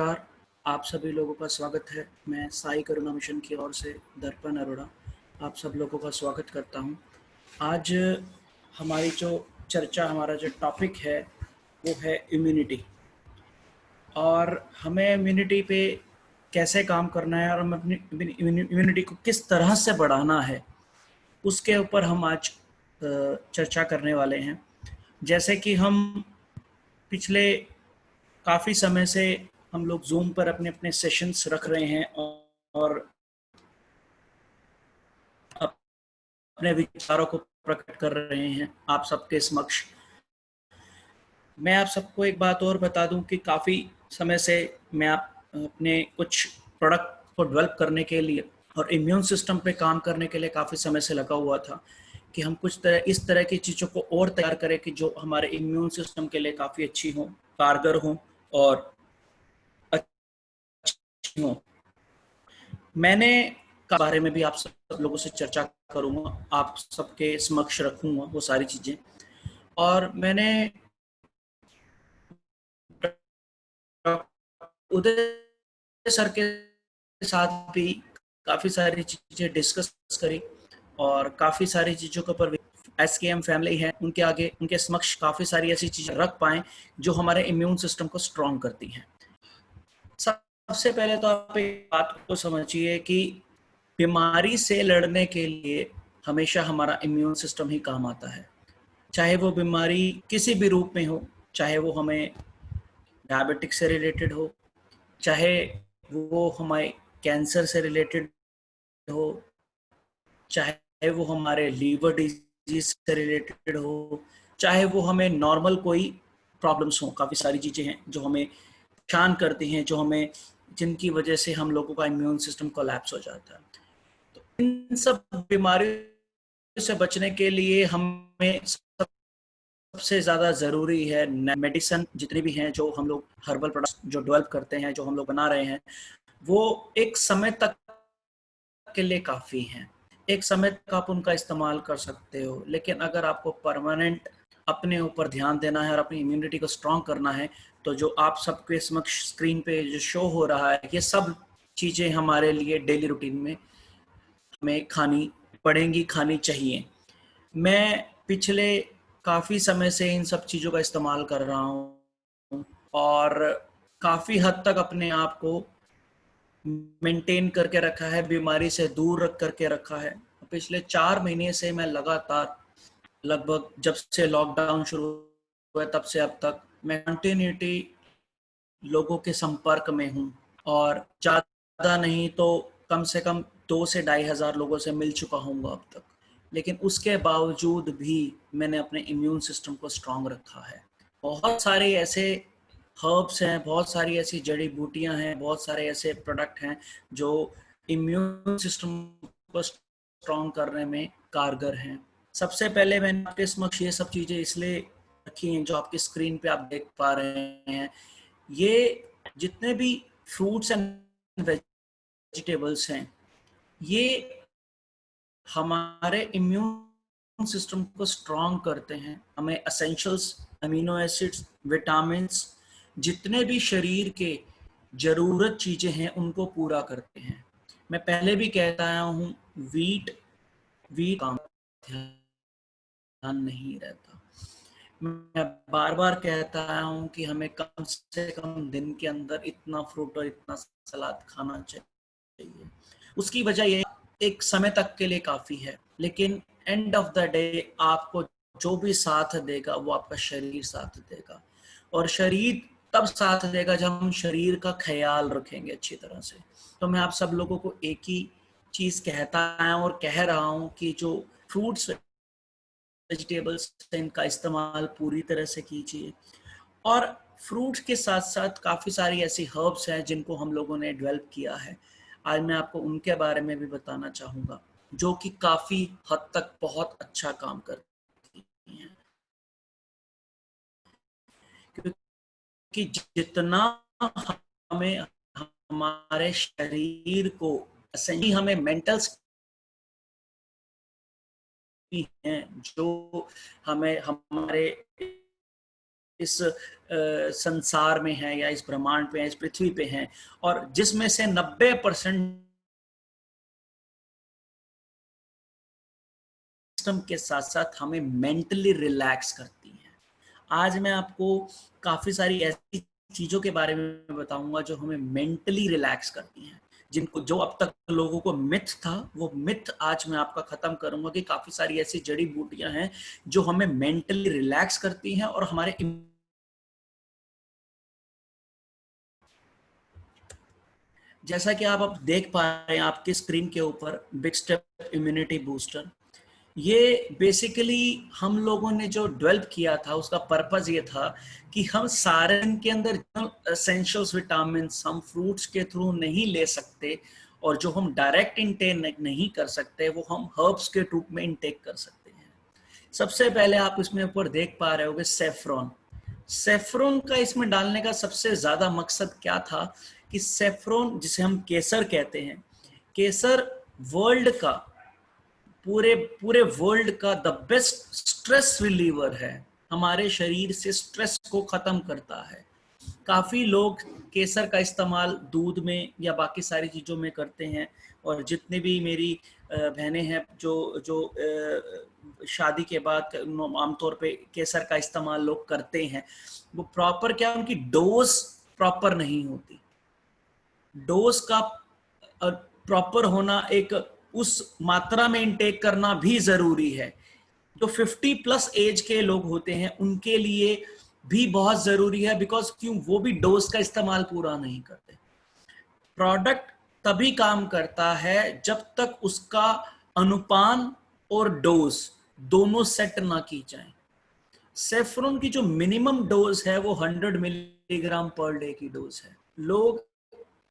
नमस्कार, आप सभी लोगों का स्वागत है। मैं साई करुणा मिशन की ओर से दर्पण अरोड़ा आप सब लोगों का स्वागत करता हूं। आज हमारी हमारा जो टॉपिक है वो है इम्यूनिटी, और हमें इम्यूनिटी पे कैसे काम करना है और हमें अपनी इम्यूनिटी को किस तरह से बढ़ाना है, उसके ऊपर हम आज चर्चा करने वाले हैं। जैसे कि हम पिछले काफ़ी समय से हम लोग जूम पर अपने अपने सेशंस रख रहे हैं और अपने विचारों को प्रकट कर रहे हैं आप सबके समक्ष। मैं आप सबको एक बात और बता दूं कि काफ़ी समय से मैं अपने कुछ प्रोडक्ट को डेवलप करने के लिए और इम्यून सिस्टम पे काम करने के लिए काफ़ी समय से लगा हुआ था कि हम इस तरह की चीज़ों को और तैयार करें कि जो हमारे इम्यून सिस्टम के लिए काफ़ी अच्छी हों, कारगर हों और अच्छी हों। मैंने के बारे में भी आप सब लोगों से चर्चा करूंगा, आप सबके समक्ष रखूंगा वो सारी चीज़ें। और मैंने उदय सर के साथ भी काफ़ी सारी चीज़ें डिस्कस करी और काफ़ी सारी चीज़ों के ऊपर SKM फैमिली है उनके आगे उनके समक्ष काफ़ी सारी ऐसी चीज़ें रख पाएँ जो हमारे इम्यून सिस्टम को स्ट्रॉन्ग करती हैं। सबसे पहले तो आप एक बात को समझिए कि बीमारी से लड़ने के लिए हमेशा हमारा इम्यून सिस्टम ही काम आता है, चाहे वो बीमारी किसी भी रूप में हो, चाहे वो हमें डायबिटिक से रिलेटेड हो, चाहे वो हमारे कैंसर से रिलेटेड हो, चाहे वो हमारे लीवर डिजीज से रिलेटेड हो, चाहे वो हमें नॉर्मल कोई प्रॉब्लम्स हो। काफ़ी सारी चीज़ें हैं जो हमें परेशान करती हैं, जिनकी वजह से हम लोगों का इम्यून सिस्टम कोलैप्स हो जाता है। तो इन सब बीमारियों से बचने के लिए हमें सबसे ज़्यादा ज़रूरी है मेडिसिन जितनी भी हैं, जो हम लोग हर्बल प्रोडक्ट्स जो डेवलप करते हैं, जो हम लोग बना रहे हैं, वो एक समय तक के लिए काफ़ी हैं। एक समय तक आप उनका इस्तेमाल कर सकते हो, लेकिन अगर आपको परमानेंट अपने ऊपर ध्यान देना है और अपनी इम्यूनिटी को स्ट्रॉन्ग करना है, तो जो आप सबके समक्ष स्क्रीन पे जो शो हो रहा है, ये सब चीज़ें हमारे लिए डेली रूटीन में हमें खानी पड़ेंगी, खानी चाहिए। मैं पिछले काफ़ी समय से इन सब चीज़ों का इस्तेमाल कर रहा हूँ और काफ़ी हद तक अपने आप को मेंटेन करके रखा है, बीमारी से दूर रख करके रखा है। पिछले 4 महीने से मैं लगातार, लगभग जब से लॉकडाउन शुरू हुआ तब से अब तक, मैं कंटिन्यूटी लोगों के संपर्क में हूँ और ज़्यादा नहीं तो कम से कम 2 से 2,500 लोगों से मिल चुका हूँगा अब तक। लेकिन उसके बावजूद भी मैंने अपने इम्यून सिस्टम को स्ट्रॉन्ग रखा है। बहुत सारे ऐसे हर्ब्स हैं, बहुत सारी ऐसी जड़ी बूटियां हैं, बहुत सारे ऐसे प्रोडक्ट हैं जो इम्यून सिस्टम को स्ट्रॉन्ग करने में कारगर हैं। सबसे पहले मैंने आपके समक्ष ये सब चीज़ें इसलिए रखी हैं जो आपकी स्क्रीन पे आप देख पा रहे हैं। ये जितने भी फ्रूट्स एंड वेजिटेबल्स हैं, ये हमारे इम्यून सिस्टम को स्ट्रॉन्ग करते हैं, हमें एसेंशियल्स, अमीनो एसिड्स, विटामिन्स, जितने भी शरीर के ज़रूरत चीज़ें हैं उनको पूरा करते हैं। मैं पहले भी कहता आया हूँ, वीट काम ध्यान नहीं रहता। मैं बार बार कहता आया हूँ कि हमें कम से कम दिन के अंदर इतना फ्रूट और इतना सलाद खाना चाहिए। उसकी वजह ये एक समय तक के लिए काफ़ी है, लेकिन एंड ऑफ द डे आपको जो भी साथ देगा वो आपका शरीर साथ देगा, और शरीर तब साथ देगा जब हम शरीर का ख्याल रखेंगे अच्छी तरह से। तो मैं आप सब लोगों को एक ही चीज़ कहता आया और कह रहा हूँ कि जो फ्रूट्स वेजिटेबल्स इनका इस्तेमाल पूरी तरह से कीजिए, और फ्रूट्स के साथ साथ काफ़ी सारी ऐसी हर्ब्स हैं जिनको हम लोगों ने डेवलप किया है। आज मैं आपको उनके बारे में भी बताना चाहूँगा, जो कि काफ़ी हद तक बहुत अच्छा काम करती हैं। क्योंकि जितना हमें हमारे शरीर को हमें मेंटल हैं जो हमें हमारे इस संसार में हैं या इस ब्रह्मांड पे हैं, इस पृथ्वी पे हैं, और जिसमें से 90% सिस्टम के साथ साथ हमें मेंटली रिलैक्स करती हैं। आज मैं आपको काफ़ी सारी ऐसी चीज़ों के बारे में बताऊंगा जो हमें मेंटली रिलैक्स करती हैं, जिनको जो अब तक लोगों को मिथ था, वो मिथ आज मैं आपका ख़त्म करूंगा कि काफ़ी सारी ऐसी जड़ी बूटियां हैं जो हमें मेंटली रिलैक्स करती हैं और हमारे जैसा कि आप अब देख पा रहे हैं आपके स्क्रीन के ऊपर बिग स्टेप इम्यूनिटी बूस्टर, ये बेसिकली हम लोगों ने जो डेवलप किया था उसका पर्पस ये था कि हम सारे दिन के अंदर एसेंशियल्स विटामिन्स हम फ्रूट्स के थ्रू नहीं ले सकते, और जो हम डायरेक्ट इनटेक नहीं कर सकते वो हम हर्ब्स के रूप में इनटेक कर सकते हैं। सबसे पहले आप इसमें ऊपर देख पा रहे होगे सेफ्रॉन। सेफ्रॉन का इसमें डालने का सबसे ज्यादा मकसद क्या था कि सेफ्रॉन, जिसे हम केसर कहते हैं, केसर वर्ल्ड का, पूरे पूरे वर्ल्ड का द बेस्ट स्ट्रेस रिलीवर है। हमारे शरीर से स्ट्रेस को खत्म करता है। काफी लोग केसर का इस्तेमाल दूध में या बाकी सारी चीजों में करते हैं, और जितने भी मेरी बहनें हैं जो जो शादी के बाद आमतौर पे केसर का इस्तेमाल लोग करते हैं, वो प्रॉपर क्या, उनकी डोज प्रॉपर नहीं होती। डोज का प्रॉपर होना, एक उस मात्रा में इनटेक करना भी जरूरी है। जो 50 प्लस एज के लोग होते हैं उनके लिए भी बहुत जरूरी है, बिकॉज क्यों, वो भी डोज का इस्तेमाल पूरा नहीं करते। प्रोडक्ट तभी काम करता है जब तक उसका अनुपान और डोज दोनों सेट ना की जाए। सेफ्रॉन की जो मिनिमम डोज है वो 100 मिलीग्राम पर डे की डोज है। लोग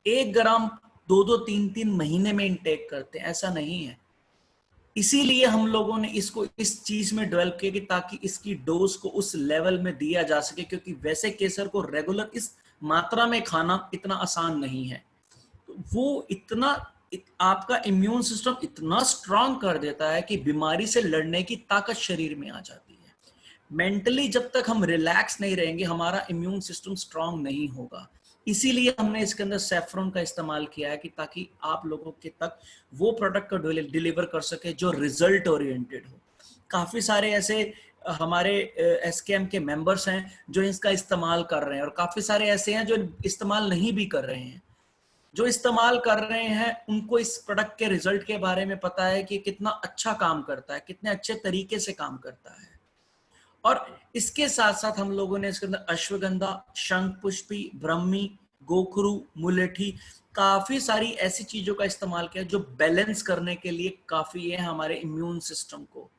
1 ग्राम 2-3 महीने में इनटेक करते हैं, ऐसा नहीं है। इसीलिए हम लोगों ने इसको इस चीज में डेवलप किया कि ताकि इसकी डोज को उस लेवल में दिया जा सके, क्योंकि वैसे केसर को रेगुलर इस मात्रा में खाना इतना आसान नहीं है। तो वो आपका इम्यून सिस्टम इतना स्ट्रांग कर देता है कि बीमारी से लड़ने की ताकत शरीर में आ जाती है। मेंटली जब तक हम रिलैक्स नहीं रहेंगे हमारा इम्यून सिस्टम स्ट्रांग नहीं होगा। इसीलिए हमने इसके अंदर सेफ्रॉन का इस्तेमाल किया है कि ताकि आप लोगों के तक वो प्रोडक्ट को डिलीवर कर सके जो रिजल्ट ओरिएंटेड हो। काफी सारे ऐसे हमारे एसकेएम के मेंबर्स हैं जो इसका इस्तेमाल कर रहे हैं, और काफी सारे ऐसे हैं जो इस्तेमाल नहीं भी कर रहे हैं। जो इस्तेमाल कर रहे हैं उनको इस प्रोडक्ट के रिजल्ट के बारे में पता है कि कितना अच्छा काम करता है, कितने अच्छे तरीके से काम करता है। और इसके साथ साथ हम लोगों ने इसके अंदर अश्वगंधा, शंख पुष्पी, ब्रह्मी, गोखरू, मुलेठी, काफी सारी ऐसी चीजों का इस्तेमाल किया जो बैलेंस करने के लिए काफी है हमारे इम्यून सिस्टम को।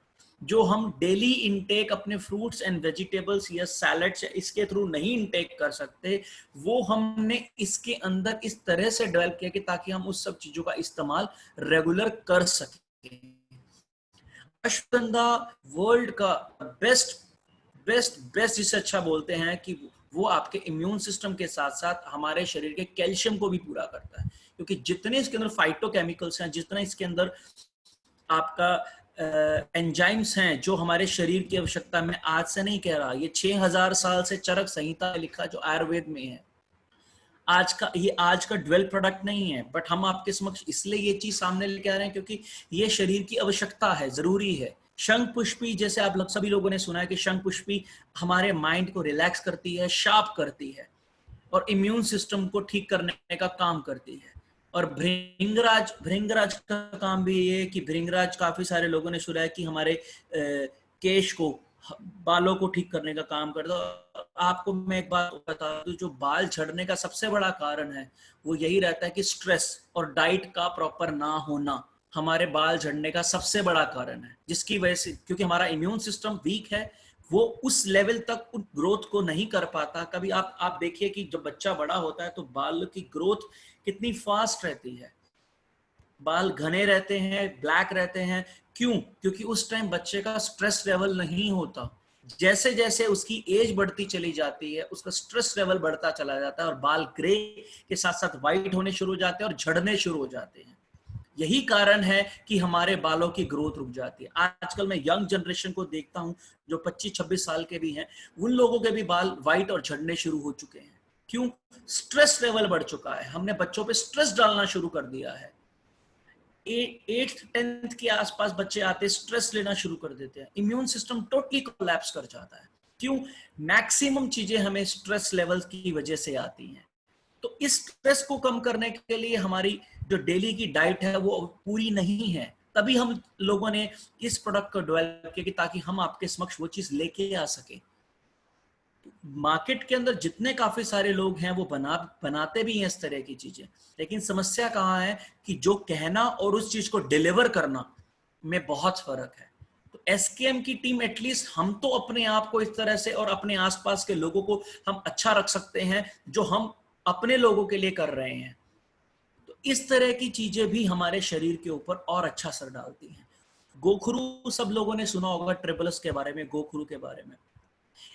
जो हम डेली इनटेक अपने फ्रूट्स एंड वेजिटेबल्स या सैलड्स इसके थ्रू नहीं इनटेक कर सकते, वो हमने इसके अंदर इस तरह से डेवलप किया कि ताकि हम उस सब चीजों का इस्तेमाल रेगुलर कर सकें। अश्वगंधा वर्ल्ड का बेस्ट बेस्ट बेस्ट जिसे अच्छा बोलते हैं कि वो आपके इम्यून सिस्टम के साथ साथ हमारे शरीर के कैल्शियम को भी पूरा करता है, क्योंकि जितने इसके अंदर फाइटोकेमिकल्स हैं, जितना इसके अंदर आपका एंजाइम्स हैं जो हमारे शरीर की आवश्यकता, मैं आज से नहीं कह रहा, ये 6000 साल से चरक संहिता लिखा जो आयुर्वेद में है। आज का ड्वेल प्रोडक्ट नहीं है, बट हम आपके समक्ष इसलिए ये चीज सामने लेके आ रहे हैं क्योंकि ये शरीर की आवश्यकता है, जरूरी है। शंख पुष्पी, जैसे आप सभी लोगों ने सुना है कि शंख पुष्पी हमारे माइंड को रिलैक्स करती है, शार्प करती है, और इम्यून सिस्टम को ठीक करने का काम करती है। और भृंगराज का काम भी ये है कि भृंगराज, काफी सारे लोगों ने सुना है कि हमारे केश को, बालों को ठीक करने का काम करता है। आपको मैं एक बात बता दूं, जो बाल झड़ने का सबसे बड़ा कारण है वो यही रहता है कि स्ट्रेस और डाइट का प्रॉपर ना होना हमारे बाल झड़ने का सबसे बड़ा कारण है, जिसकी वजह से, क्योंकि हमारा इम्यून सिस्टम वीक है, वो उस लेवल तक ग्रोथ को नहीं कर पाता। कभी आप देखिए कि जब बच्चा बड़ा होता है तो बाल की ग्रोथ कितनी फास्ट रहती है, बाल घने रहते हैं, ब्लैक रहते हैं। क्यों? क्योंकि उस टाइम बच्चे का स्ट्रेस लेवल नहीं होता। जैसे जैसे उसकी एज बढ़ती चली जाती है उसका स्ट्रेस लेवल बढ़ता चला जाता है, और बाल ग्रे के साथ साथ व्हाइट होने शुरू हो जाते हैं और झड़ने शुरू हो जाते हैं। यही कारण है कि हमारे बालों की ग्रोथ रुक जाती है। आजकल मैं यंग जनरेशन को देखता हूं जो 25-26 साल के भी हैं, उन लोगों के भी बाल वाइट और झड़ने शुरू हो चुके हैं। क्यों? स्ट्रेस लेवल बढ़ चुका है, हमने बच्चों पे स्ट्रेस डालना शुरू कर दिया है। 8th-10th के आसपास बच्चे आते स्ट्रेस लेना शुरू कर देते हैं, इम्यून सिस्टम टोटली कोलैप्स कर जाता है। क्यों? मैक्सिमम चीजें हमें स्ट्रेस लेवल की वजह से आती हैं। तो इस स्ट्रेस को कम करने के लिए हमारी जो डेली की डाइट है वो पूरी नहीं है, तभी हम लोगों ने इस प्रोडक्ट को डेवलप किया ताकि हम आपके समक्ष वो चीज लेके आ सके। मार्केट के अंदर जितने काफी सारे लोग हैं वो बनाते भी हैं इस तरह की चीजें, लेकिन समस्या कहाँ है कि जो कहना और उस चीज को डिलीवर करना में बहुत फर्क है। तो एसकेएम की टीम एटलीस्ट हम तो अपने आप को इस तरह से और अपने आसपास के लोगों को हम अच्छा रख सकते हैं जो हम अपने लोगों के लिए कर रहे हैं। तो इस तरह की चीजें भी हमारे शरीर के ऊपर और अच्छा असर डालती हैं। गोखरू सब लोगों ने सुना होगा, ट्रिपल्स के बारे में, गोखरू के बारे में।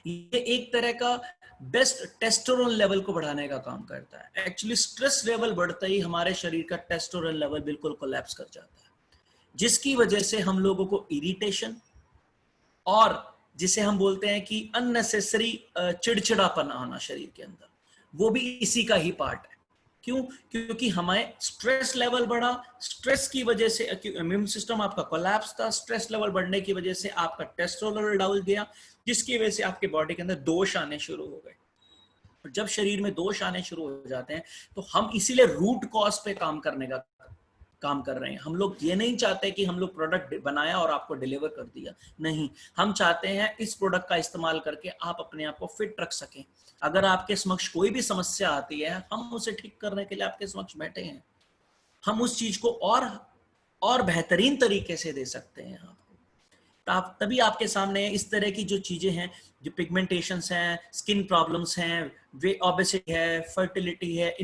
ये एक तरह का बेस्ट टेस्टोस्टेरोन लेवल को बढ़ाने का काम करता है। एक्चुअली स्ट्रेस लेवल बढ़ते ही हमारे शरीर का टेस्टोस्टेरोन लेवल बिल्कुल कोलैप्स कर जाता है, जिसकी वजह से हम लोगों को इरिटेशन और जिसे हम बोलते हैं कि अननेसेसरी चिड़चिड़ापन आना शरीर के अंदर, वो भी इसी का ही पार्ट है। क्यों? क्योंकि हमारे स्ट्रेस लेवल बढ़ा, स्ट्रेस की वजह से इम्यून सिस्टम आपका कोलैप्स था, स्ट्रेस लेवल बढ़ने की वजह से आपका टेस्टोस्टेरोन लेवल डाउन गया, जिसकी वजह से आपके बॉडी के अंदर दोष आने शुरू हो गए। और जब शरीर में दोष आने शुरू हो जाते हैं तो हम इसीलिए रूट कॉज पे काम कर रहे हैं। हम लोग ये नहीं चाहते कि हम लोग प्रोडक्ट बनाया और आपको डिलीवर कर दिया, नहीं, हम चाहते हैं इस प्रोडक्ट का इस्तेमाल करके आप अपने आप को फिट रख सकें। अगर आपके समक्ष कोई भी समस्या आती है, हम उसे ठीक करने के लिए आपके समक्ष बैठे हैं। हम उस चीज को और बेहतरीन तरीके से दे सकते हैं आपको। तभी आपके सामने इस तरह की जो चीजें हैं, जो पिगमेंटेशंस हैं, स्किन प्रॉब्लम्स हैं, वे ओबेसिटी है, फर्टिलिटी है,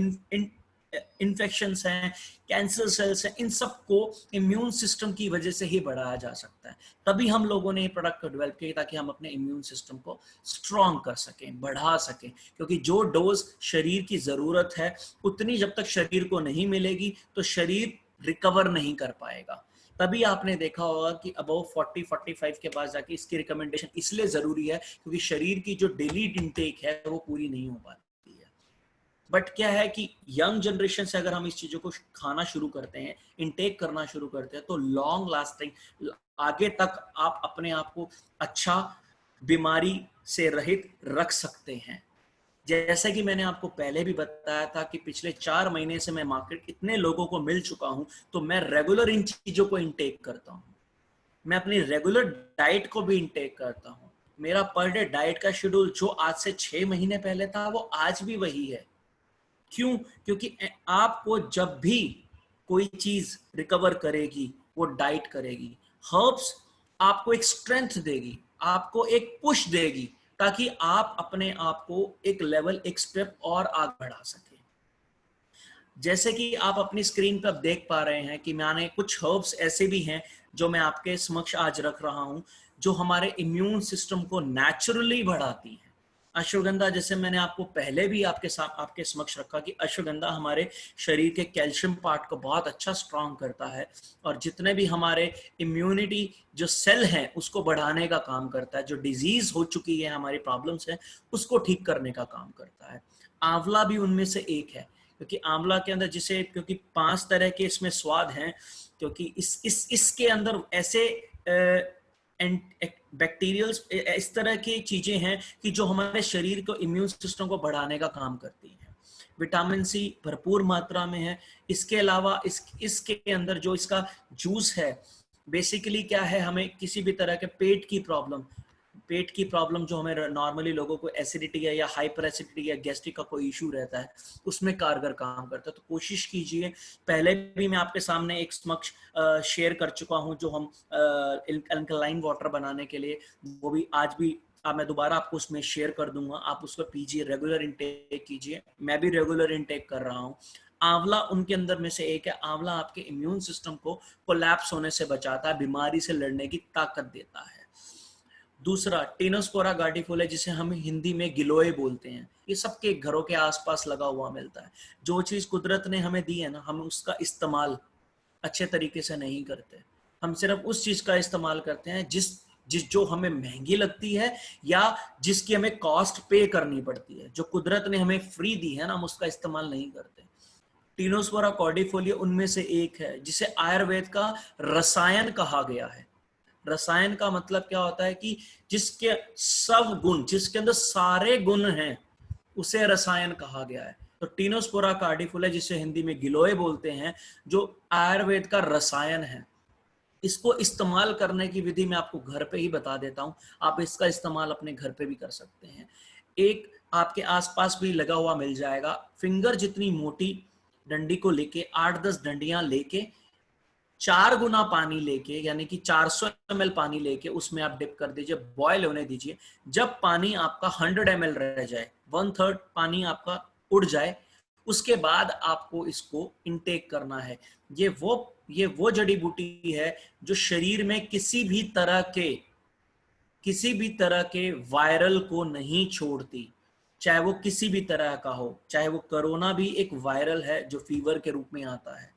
इन्फेक्शंस हैं, कैंसर सेल्स हैं, इन सबको इम्यून सिस्टम की वजह से ही बढ़ाया जा सकता है। तभी हम लोगों ने ये प्रोडक्ट को डेवलप किया ताकि हम अपने इम्यून सिस्टम को स्ट्रॉन्ग कर सकें, बढ़ा सकें। क्योंकि जो डोज शरीर की जरूरत है उतनी जब तक शरीर को नहीं मिलेगी तो शरीर रिकवर नहीं कर पाएगा। तभी आपने देखा होगा कि अबव 40-45 के बाद जाके इसकी रिकमेंडेशन इसलिए जरूरी है क्योंकि शरीर की जो डेली इंटेक है वो पूरी नहीं हो पाती है। बट क्या है कि यंग जनरेशन से अगर हम इस चीजों को खाना शुरू करते हैं, इंटेक करना शुरू करते हैं, तो लॉन्ग लास्टिंग आगे तक आप अपने आप को अच्छा बीमारी से रहित रख सकते हैं। जैसे कि मैंने आपको पहले भी बताया था कि पिछले 4 महीने से मैं मार्केट इतने लोगों को मिल चुका हूं, तो मैं रेगुलर इन चीजों को इंटेक करता हूं। मैं अपनी रेगुलर डाइट को भी इंटेक करता हूं। मेरा पर डे डाइट का शेड्यूल जो आज से 6 महीने पहले था वो आज भी वही है। क्यों? क्योंकि आपको जब भी कोई चीज रिकवर करेगी वो डाइट करेगी। हर्ब्स आपको एक स्ट्रेंथ देगी, आपको एक पुश देगी ताकि आप अपने आप को एक लेवल, एक स्टेप और आगे बढ़ा सके। जैसे कि आप अपनी स्क्रीन पर देख पा रहे हैं कि मैंने कुछ हर्ब्स ऐसे भी हैं जो मैं आपके समक्ष आज रख रहा हूं, जो हमारे इम्यून सिस्टम को नेचुरली बढ़ाती हैं। अश्वगंधा, जैसे मैंने आपको पहले भी आपके समक्ष रखा कि अश्वगंधा हमारे शरीर के कैल्शियम पार्ट को बहुत अच्छा स्ट्रांग करता है और जितने भी हमारे इम्यूनिटी जो सेल हैं उसको बढ़ाने का काम करता है। जो डिजीज हो चुकी है, हमारी प्रॉब्लम्स हैं, उसको ठीक करने का काम करता है। आंवला भी उनमें से एक है, क्योंकि आंवला के अंदर क्योंकि 5 तरह के इसमें स्वाद हैं, क्योंकि इसके अंदर ऐसे बैक्टीरियल्स, इस तरह की चीजें हैं कि जो हमारे शरीर को, इम्यून सिस्टम को बढ़ाने का काम करती हैं। विटामिन सी भरपूर मात्रा में है। इसके अलावा इसके अंदर जो इसका जूस है, बेसिकली क्या है, हमें किसी भी तरह के पेट की प्रॉब्लम जो हमें नॉर्मली लोगों को एसिडिटी है या हाइपर एसिडिटी या गैस्ट्रिक का कोई इशू रहता है, उसमें कारगर काम करता है। तो कोशिश कीजिए, पहले भी मैं आपके सामने एक समक्ष शेयर कर चुका हूं जो हम अल्कलाइन वाटर बनाने के लिए, वो भी आज भी मैं दोबारा आपको उसमें शेयर कर दूंगा। आप उसको पीजिए, रेगुलर इंटेक कीजिए। मैं भी रेगुलर इंटेक कर रहा हूँ। आंवला उनके अंदर में से एक है। आंवला आपके इम्यून सिस्टम को कोलैप्स होने से बचाता है, बीमारी से लड़ने की ताकत देता है। दूसरा टेनोस्पोरा गार्डिफोलिया, जिसे हम हिंदी में गिलोय बोलते हैं। ये सबके घरों के आसपास लगा हुआ मिलता है। जो चीज कुदरत ने हमें दी है ना, हम उसका इस्तेमाल अच्छे तरीके से नहीं करते। हम सिर्फ उस चीज का इस्तेमाल करते हैं जिस जिस जो हमें महंगी लगती है या जिसकी हमें कॉस्ट पे करनी पड़ती है। जो कुदरत ने हमें फ्री दी है ना, हम उसका इस्तेमाल नहीं करते। टीनोस्पोरा कॉर्डिफोलिया उनमें से एक है, जिसे आयुर्वेद का रसायन कहा गया है। रसायन का मतलब क्या होता है कि जिसके सब गुण, जिसके अंदर सारे गुण हैं, उसे रसायन कहा गया है। तो टीनोस्पोरा कार्डिफोलिया, जिसे हिंदी में गिलोय बोलते हैं, जो आयुर्वेद का रसायन है, इसको इस्तेमाल करने की विधि मैं आपको घर पे ही बता देता हूं। आप इसका इस्तेमाल अपने घर पे भी कर सकते हैं। एक आपके आसपास भी लगा हुआ मिल जाएगा, फिंगर जितनी मोटी डंडी को लेके 8-10 डंडियां लेके 4 गुना पानी लेके, यानी कि 400 ml पानी लेके उसमें आप डिप कर दीजिए, बॉयल होने दीजिए। जब पानी आपका 100 ml रह जाए, 1/3 पानी आपका उड़ जाए, उसके बाद आपको इसको इनटेक करना है। ये वो जड़ी बूटी है जो शरीर में किसी भी तरह के वायरल को नहीं छोड़ती, चाहे वो किसी भी तरह का हो। चाहे वो कोरोना भी एक वायरल है जो फीवर के रूप में आता है।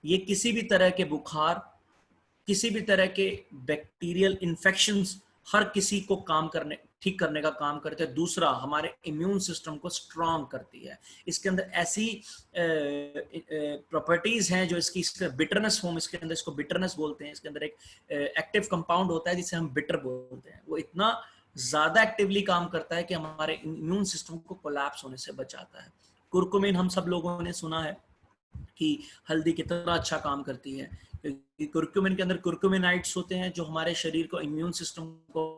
ये किसी भी तरह के बुखार, किसी भी तरह के बैक्टीरियल इन्फेक्शंस, हर किसी को ठीक करने का काम करते हैं। दूसरा, हमारे इम्यून सिस्टम को स्ट्रांग करती है। इसके अंदर ऐसी प्रॉपर्टीज हैं जो इसका बिटरनेस फॉर्म, इसके अंदर इसको बिटरनेस बोलते हैं। इसके अंदर एक एक्टिव कंपाउंड होता है जिसे हम बिटर बोलते हैं। वो इतना ज्यादा एक्टिवली काम करता है कि हमारे इम्यून सिस्टम को कोलैप्स होने से बचाता है। कुरकुमिन हम सब लोगों ने सुना है कि हल्दी कितना अच्छा काम करती है, क्योंकि कुरकुमिन के अंदर कुरकुमिनाइड्स होते हैं जो हमारे शरीर को, इम्यून सिस्टम को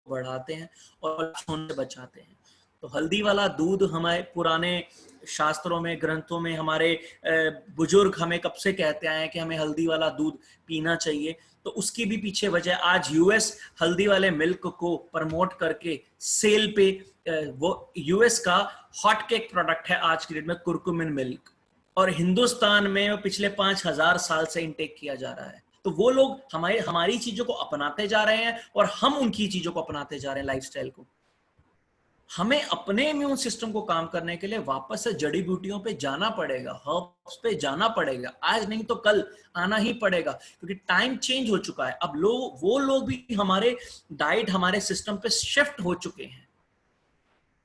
बढ़ाते हैं और होने से बचाते हैं। तो हल्दी वाला दूध हमारे पुराने शास्त्रों में, ग्रंथों में, हमारे बुजुर्ग हमें कब से कहते आए हैं कि हमें हल्दी वाला दूध पीना चाहिए। तो उसकी भी पीछे वजह, आज यूएस हल्दी वाले मिल्क को प्रमोट करके सेल पे, वो यूएस का हॉट केक प्रोडक्ट है आज की डेट में कुरकुमिन मिल्क, और हिंदुस्तान में पिछले 5000 साल से इनटेक किया जा रहा है। तो वो लोग हमारी चीजों को अपनाते जा रहे हैं और हम उनकी चीजों को अपनाते जा रहे हैं, लाइफस्टाइल को। हमें अपने इम्यून सिस्टम को काम करने के लिए वापस से जड़ी बूटियों पे जाना पड़ेगा, हर्ब्स पे जाना पड़ेगा। आज नहीं तो कल आना ही पड़ेगा, क्योंकि टाइम चेंज हो चुका है। अब वो लोग भी हमारे डाइट, हमारे सिस्टम पे शिफ्ट हो चुके हैं,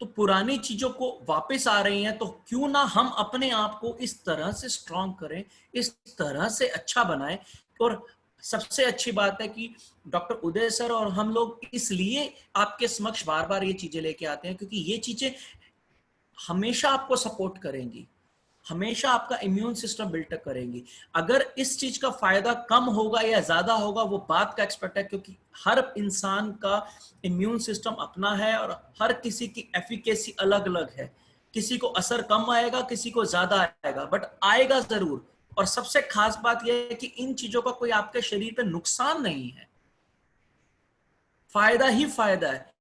तो पुरानी चीजों को वापस आ रही हैं। तो क्यों ना हम अपने आप को इस तरह से स्ट्रांग करें, इस तरह से अच्छा बनाएं। और सबसे अच्छी बात है कि डॉक्टर उदय सर और हम लोग इसलिए आपके समक्ष बार बार ये चीजें लेके आते हैं, क्योंकि ये चीजें हमेशा आपको सपोर्ट करेंगी, हमेशा आपका इम्यून सिस्टम बिल्टअप करेंगी। अगर इस चीज का फायदा कम होगा या ज्यादा होगा, वो बात का एक्सपर्ट है, क्योंकि हर इंसान का इम्यून सिस्टम अपना है और हर किसी की एफिकेसी अलग अलग है। किसी को असर कम आएगा, किसी को ज्यादा आएगा, बट आएगा जरूर। और सबसे खास बात यह है कि इन चीजों का कोई आपके शरीर पे नुकसान नहीं है, फायदा ही फायदा है।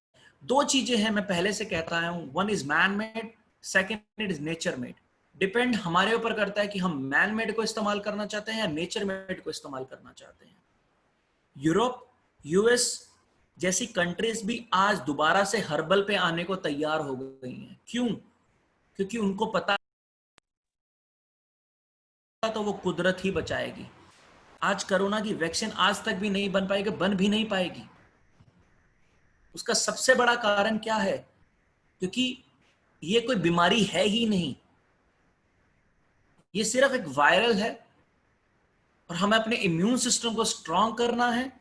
दो चीजें हैं, मैं पहले से कहता आया हूं, one is man made, second is nature made. Depend हमारे ऊपर करता है कि हम मैन मेड को इस्तेमाल करना चाहते हैं या नेचर मेड को इस्तेमाल करना चाहते हैं। यूरोप, यूएस जैसी कंट्रीज भी आज दोबारा से हर्बल पे आने को तैयार हो गई हैं। क्यों? क्योंकि उनको पता तो वो कुदरत ही बचाएगी। आज कोरोना की वैक्सीन आज तक भी नहीं बन पाएगी, बन भी नहीं पाएगी। उसका सबसे बड़ा कारण क्या है? क्योंकि ये कोई बीमारी है ही नहीं, ये सिर्फ एक वायरल है और हमें अपने इम्यून सिस्टम को स्ट्रांग करना है।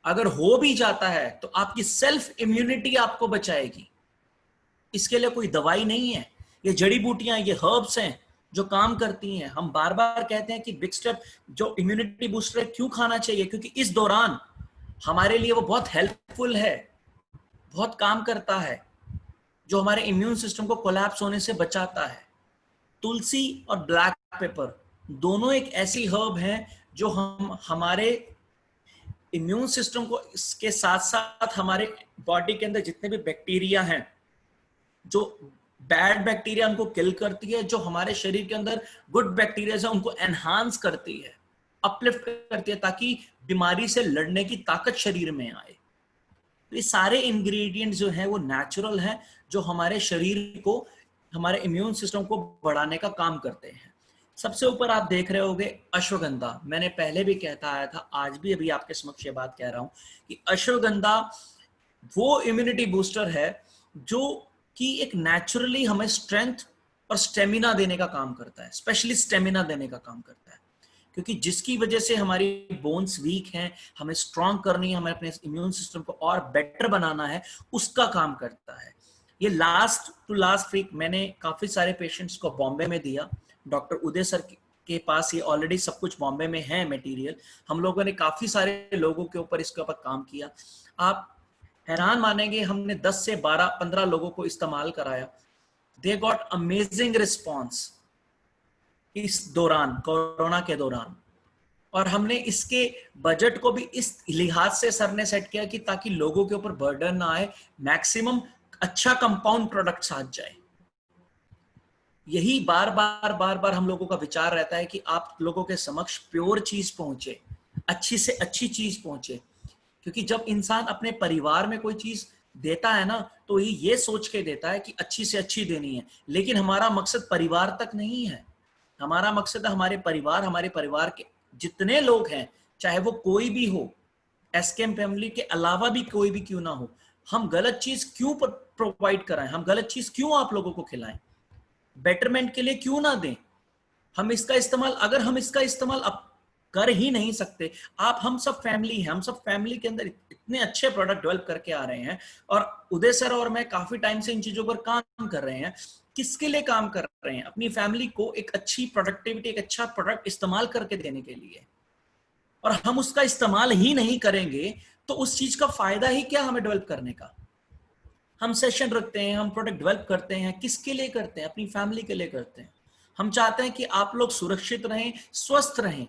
अगर हो भी जाता है तो आपकी सेल्फ इम्यूनिटी आपको बचाएगी। इसके लिए कोई दवाई नहीं है, ये जड़ी बूटियां, ये हर्ब्स हैं जो काम करती हैं। हम बार बार कहते हैं कि बिग स्टेप जो इम्यूनिटी बूस्टर है क्यों खाना चाहिए, क्योंकि इस दौरान हमारे लिए वो बहुत हेल्पफुल है, बहुत काम करता है, जो हमारे इम्यून सिस्टम को कोलैप्स होने से बचाता है। तुलसी और ब्लैक पेपर दोनों एक ऐसी हर्ब हैं जो हमारे इम्यून सिस्टम को, इसके साथ साथ हमारे बॉडी के अंदर जितने भी बैक्टीरिया हैं, जो बैड बैक्टीरिया उनको किल करती है, जो हमारे शरीर के अंदर गुड बैक्टीरिया है उनको एनहांस करती है, अपलिफ्ट करती है, ताकि बीमारी से लड़ने की ताकत शरीर में आए। तो ये सारे इंग्रेडिएंट्स जो हैं वो नेचुरल हैं, जो हमारे शरीर को, हमारे इम्यून सिस्टम को बढ़ाने का काम करते हैं। सबसे ऊपर आप देख रहे होगे अश्वगंधा। मैंने पहले भी कहता आया था, आज भी अभी आपके समक्ष ये बात कह रहा हूं कि अश्वगंधा वो इम्यूनिटी बूस्टर है जो कि एक नेचुरली हमें स्ट्रेंथ और स्टेमिना देने का काम करता है, स्पेशली स्टेमिना देने का काम करता है, क्योंकि जिसकी वजह से हमारी बोन्स वीक हैं, हमें स्ट्रांग करनी है, हमें अपने इम्यून सिस्टम को और बेटर बनाना है, उसका काम करता है। ये लास्ट वीक मैंने काफी सारे पेशेंट्स को बॉम्बे में दिया। डॉक्टर उदय सर के पास ये ऑलरेडी सब कुछ बॉम्बे में है मटेरियल। हम लोगों ने काफी सारे लोगों के ऊपर इसके ऊपर काम किया। आप हैरान मानेंगे, हमने 10 से 12-15 लोगों को इस्तेमाल कराया। दे गॉट अमेजिंग रिस्पॉन्स इस दौरान, कोरोना के दौरान। और हमने इसके बजट को भी इस लिहाज से सर ने सेट किया कि ताकि लोगों के ऊपर बर्डन ना आए, मैक्सिमम अच्छा कंपाउंड प्रोडक्ट्स आ जाए। यही बार बार हम लोगों का विचार रहता है कि आप लोगों के समक्ष प्योर चीज पहुंचे, अच्छी से अच्छी चीज पहुंचे। क्योंकि जब इंसान अपने परिवार में कोई चीज देता है ना, तो ये सोच के देता है कि अच्छी से अच्छी देनी है, लेकिन हमारा मकसद परिवार तक नहीं है। हमारा मकसद है हमारे परिवार के जितने लोग हैं, चाहे वो कोई भी हो, एसकेएम फैमिली के अलावा भी कोई भी क्यों ना हो, हम गलत चीज क्यों प्रोवाइड कराएं, हम गलत चीज क्यों आप लोगों को खिलाएं, बेटरमेंट के लिए क्यों ना दें। हम इसका इस्तेमाल, अगर हम इसका इस्तेमाल अब कर ही नहीं सकते, हम सब फैमिली हैं, हम सब फैमिली के अंदर इतने अच्छे प्रोडक्ट डेवलप करके आ रहे हैं, और उदय सर और मैं काफी टाइम से इन चीजों पर काम कर रहे हैं। किसके लिए काम कर रहे हैं? अपनी फैमिली को एक अच्छी प्रोडक्टिविटी, एक अच्छा प्रोडक्ट इस्तेमाल करके देने के लिए। और हम उसका इस्तेमाल ही नहीं करेंगे तो उस चीज का फायदा ही क्या हमें डेवलप करने का? हम सेशन रखते हैं, हम प्रोडक्ट डेवलप करते हैं, किसके लिए करते हैं? अपनी फैमिली के लिए करते हैं। हम चाहते हैं कि आप लोग सुरक्षित रहें, स्वस्थ रहें,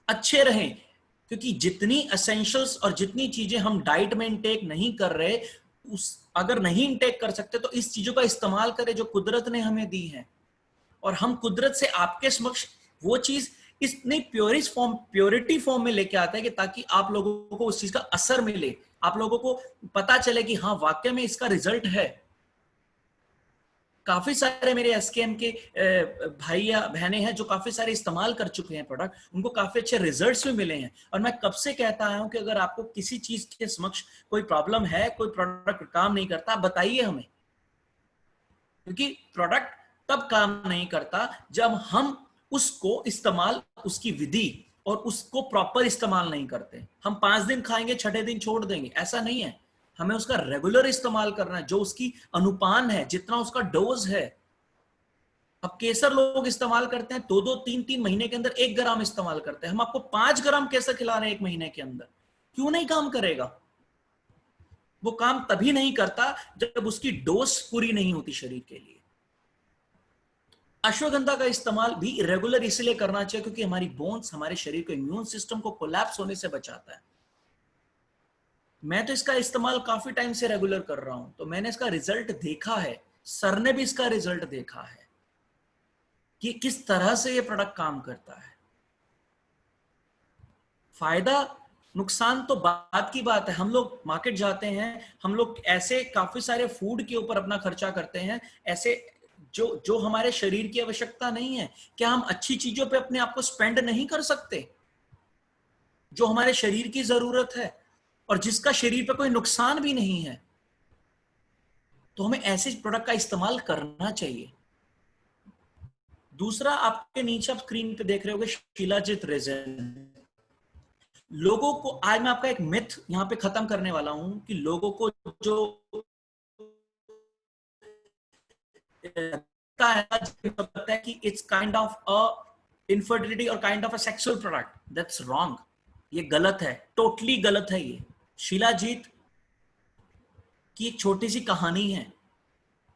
अच्छे रहें। क्योंकि जितनी एसेंशियल्स और जितनी चीजें हम डाइट में इनटेक नहीं कर रहे, अगर नहीं इनटेक कर सकते तो इस चीजों का इस्तेमाल करें जो कुदरत ने हमें दी है। और हम कुदरत से आपके समक्ष वो चीज इतनी प्योरिटी फॉर्म में लेके आते हैं कि ताकि आप लोगों को उस चीज का असर मिले, आप लोगों को पता चले कि हाँ वाकई में इसका रिजल्ट है। काफी सारे मेरे एसकेएम के भाई या बहनें हैं जो काफी सारे इस्तेमाल कर चुके हैं प्रोडक्ट, उनको काफी अच्छे रिजल्ट्स भी मिले हैं। और मैं कब से कहता आया हूं कि अगर आपको किसी चीज के समक्ष कोई प्रॉब्लम है, कोई प्रोडक्ट काम नहीं करता, बताइए हमें। क्योंकि प्रोडक्ट तब काम नहीं करता जब हम उसको इस्तेमाल, उसकी विधि और उसको प्रॉपर इस्तेमाल नहीं करते। हम 5 दिन खाएंगे, 6ठे दिन छोड़ देंगे, ऐसा नहीं है। हमें उसका रेगुलर इस्तेमाल करना है, जो उसकी अनुपान है, जितना उसका डोज है। अब केसर लोग इस्तेमाल करते हैं 2-2, 3-3 महीने के अंदर 1 ग्राम इस्तेमाल करते हैं। हम आपको 5 ग्राम केसर खिला रहे हैं 1 महीने के अंदर, क्यों नहीं काम करेगा? वो काम तभी नहीं करता जब उसकी डोज पूरी नहीं होती शरीर के लिए। अश्वगंधा का इस्तेमाल भी रेगुलर इसलिए करना चाहिए क्योंकि हमारी बोन्स, हमारे शरीर को, इम्यून सिस्टम को कोलैप्स होने से बचाता है। मैं तो इसका इस्तेमाल काफी टाइम से रेगुलर कर रहा हूं, तो मैंने इसका रिजल्ट देखा है, सर ने भी इसका रिजल्ट देखा है कि किस तरह से ये प्रोडक्ट काम करता है। फायदा नुकसान तो बात की बात है। हम लोग मार्केट जाते हैं, हम लोग ऐसे काफी सारे फूड के ऊपर अपना खर्चा करते हैं, ऐसे जो जो हमारे शरीर की आवश्यकता नहीं है। क्या हम अच्छी चीजों पे अपने आप को स्पेंड नहीं कर सकते जो हमारे शरीर की जरूरत है और जिसका शरीर पे कोई नुकसान भी नहीं है? तो हमें ऐसे प्रोडक्ट का इस्तेमाल करना चाहिए। दूसरा, आपके नीचे आप स्क्रीन पे देख रहे होंगे शिलाजीत रेजिन। लोगों को आज मैं आपका एक मिथ यहां पे खत्म करने वाला हूं कि लोगों को जो लगता है कि it's kind of a infertility और kind of a sexual product, that's wrong. ये गलत है, टोटली गलत है। ये शिलाजीत की एक छोटी सी कहानी है।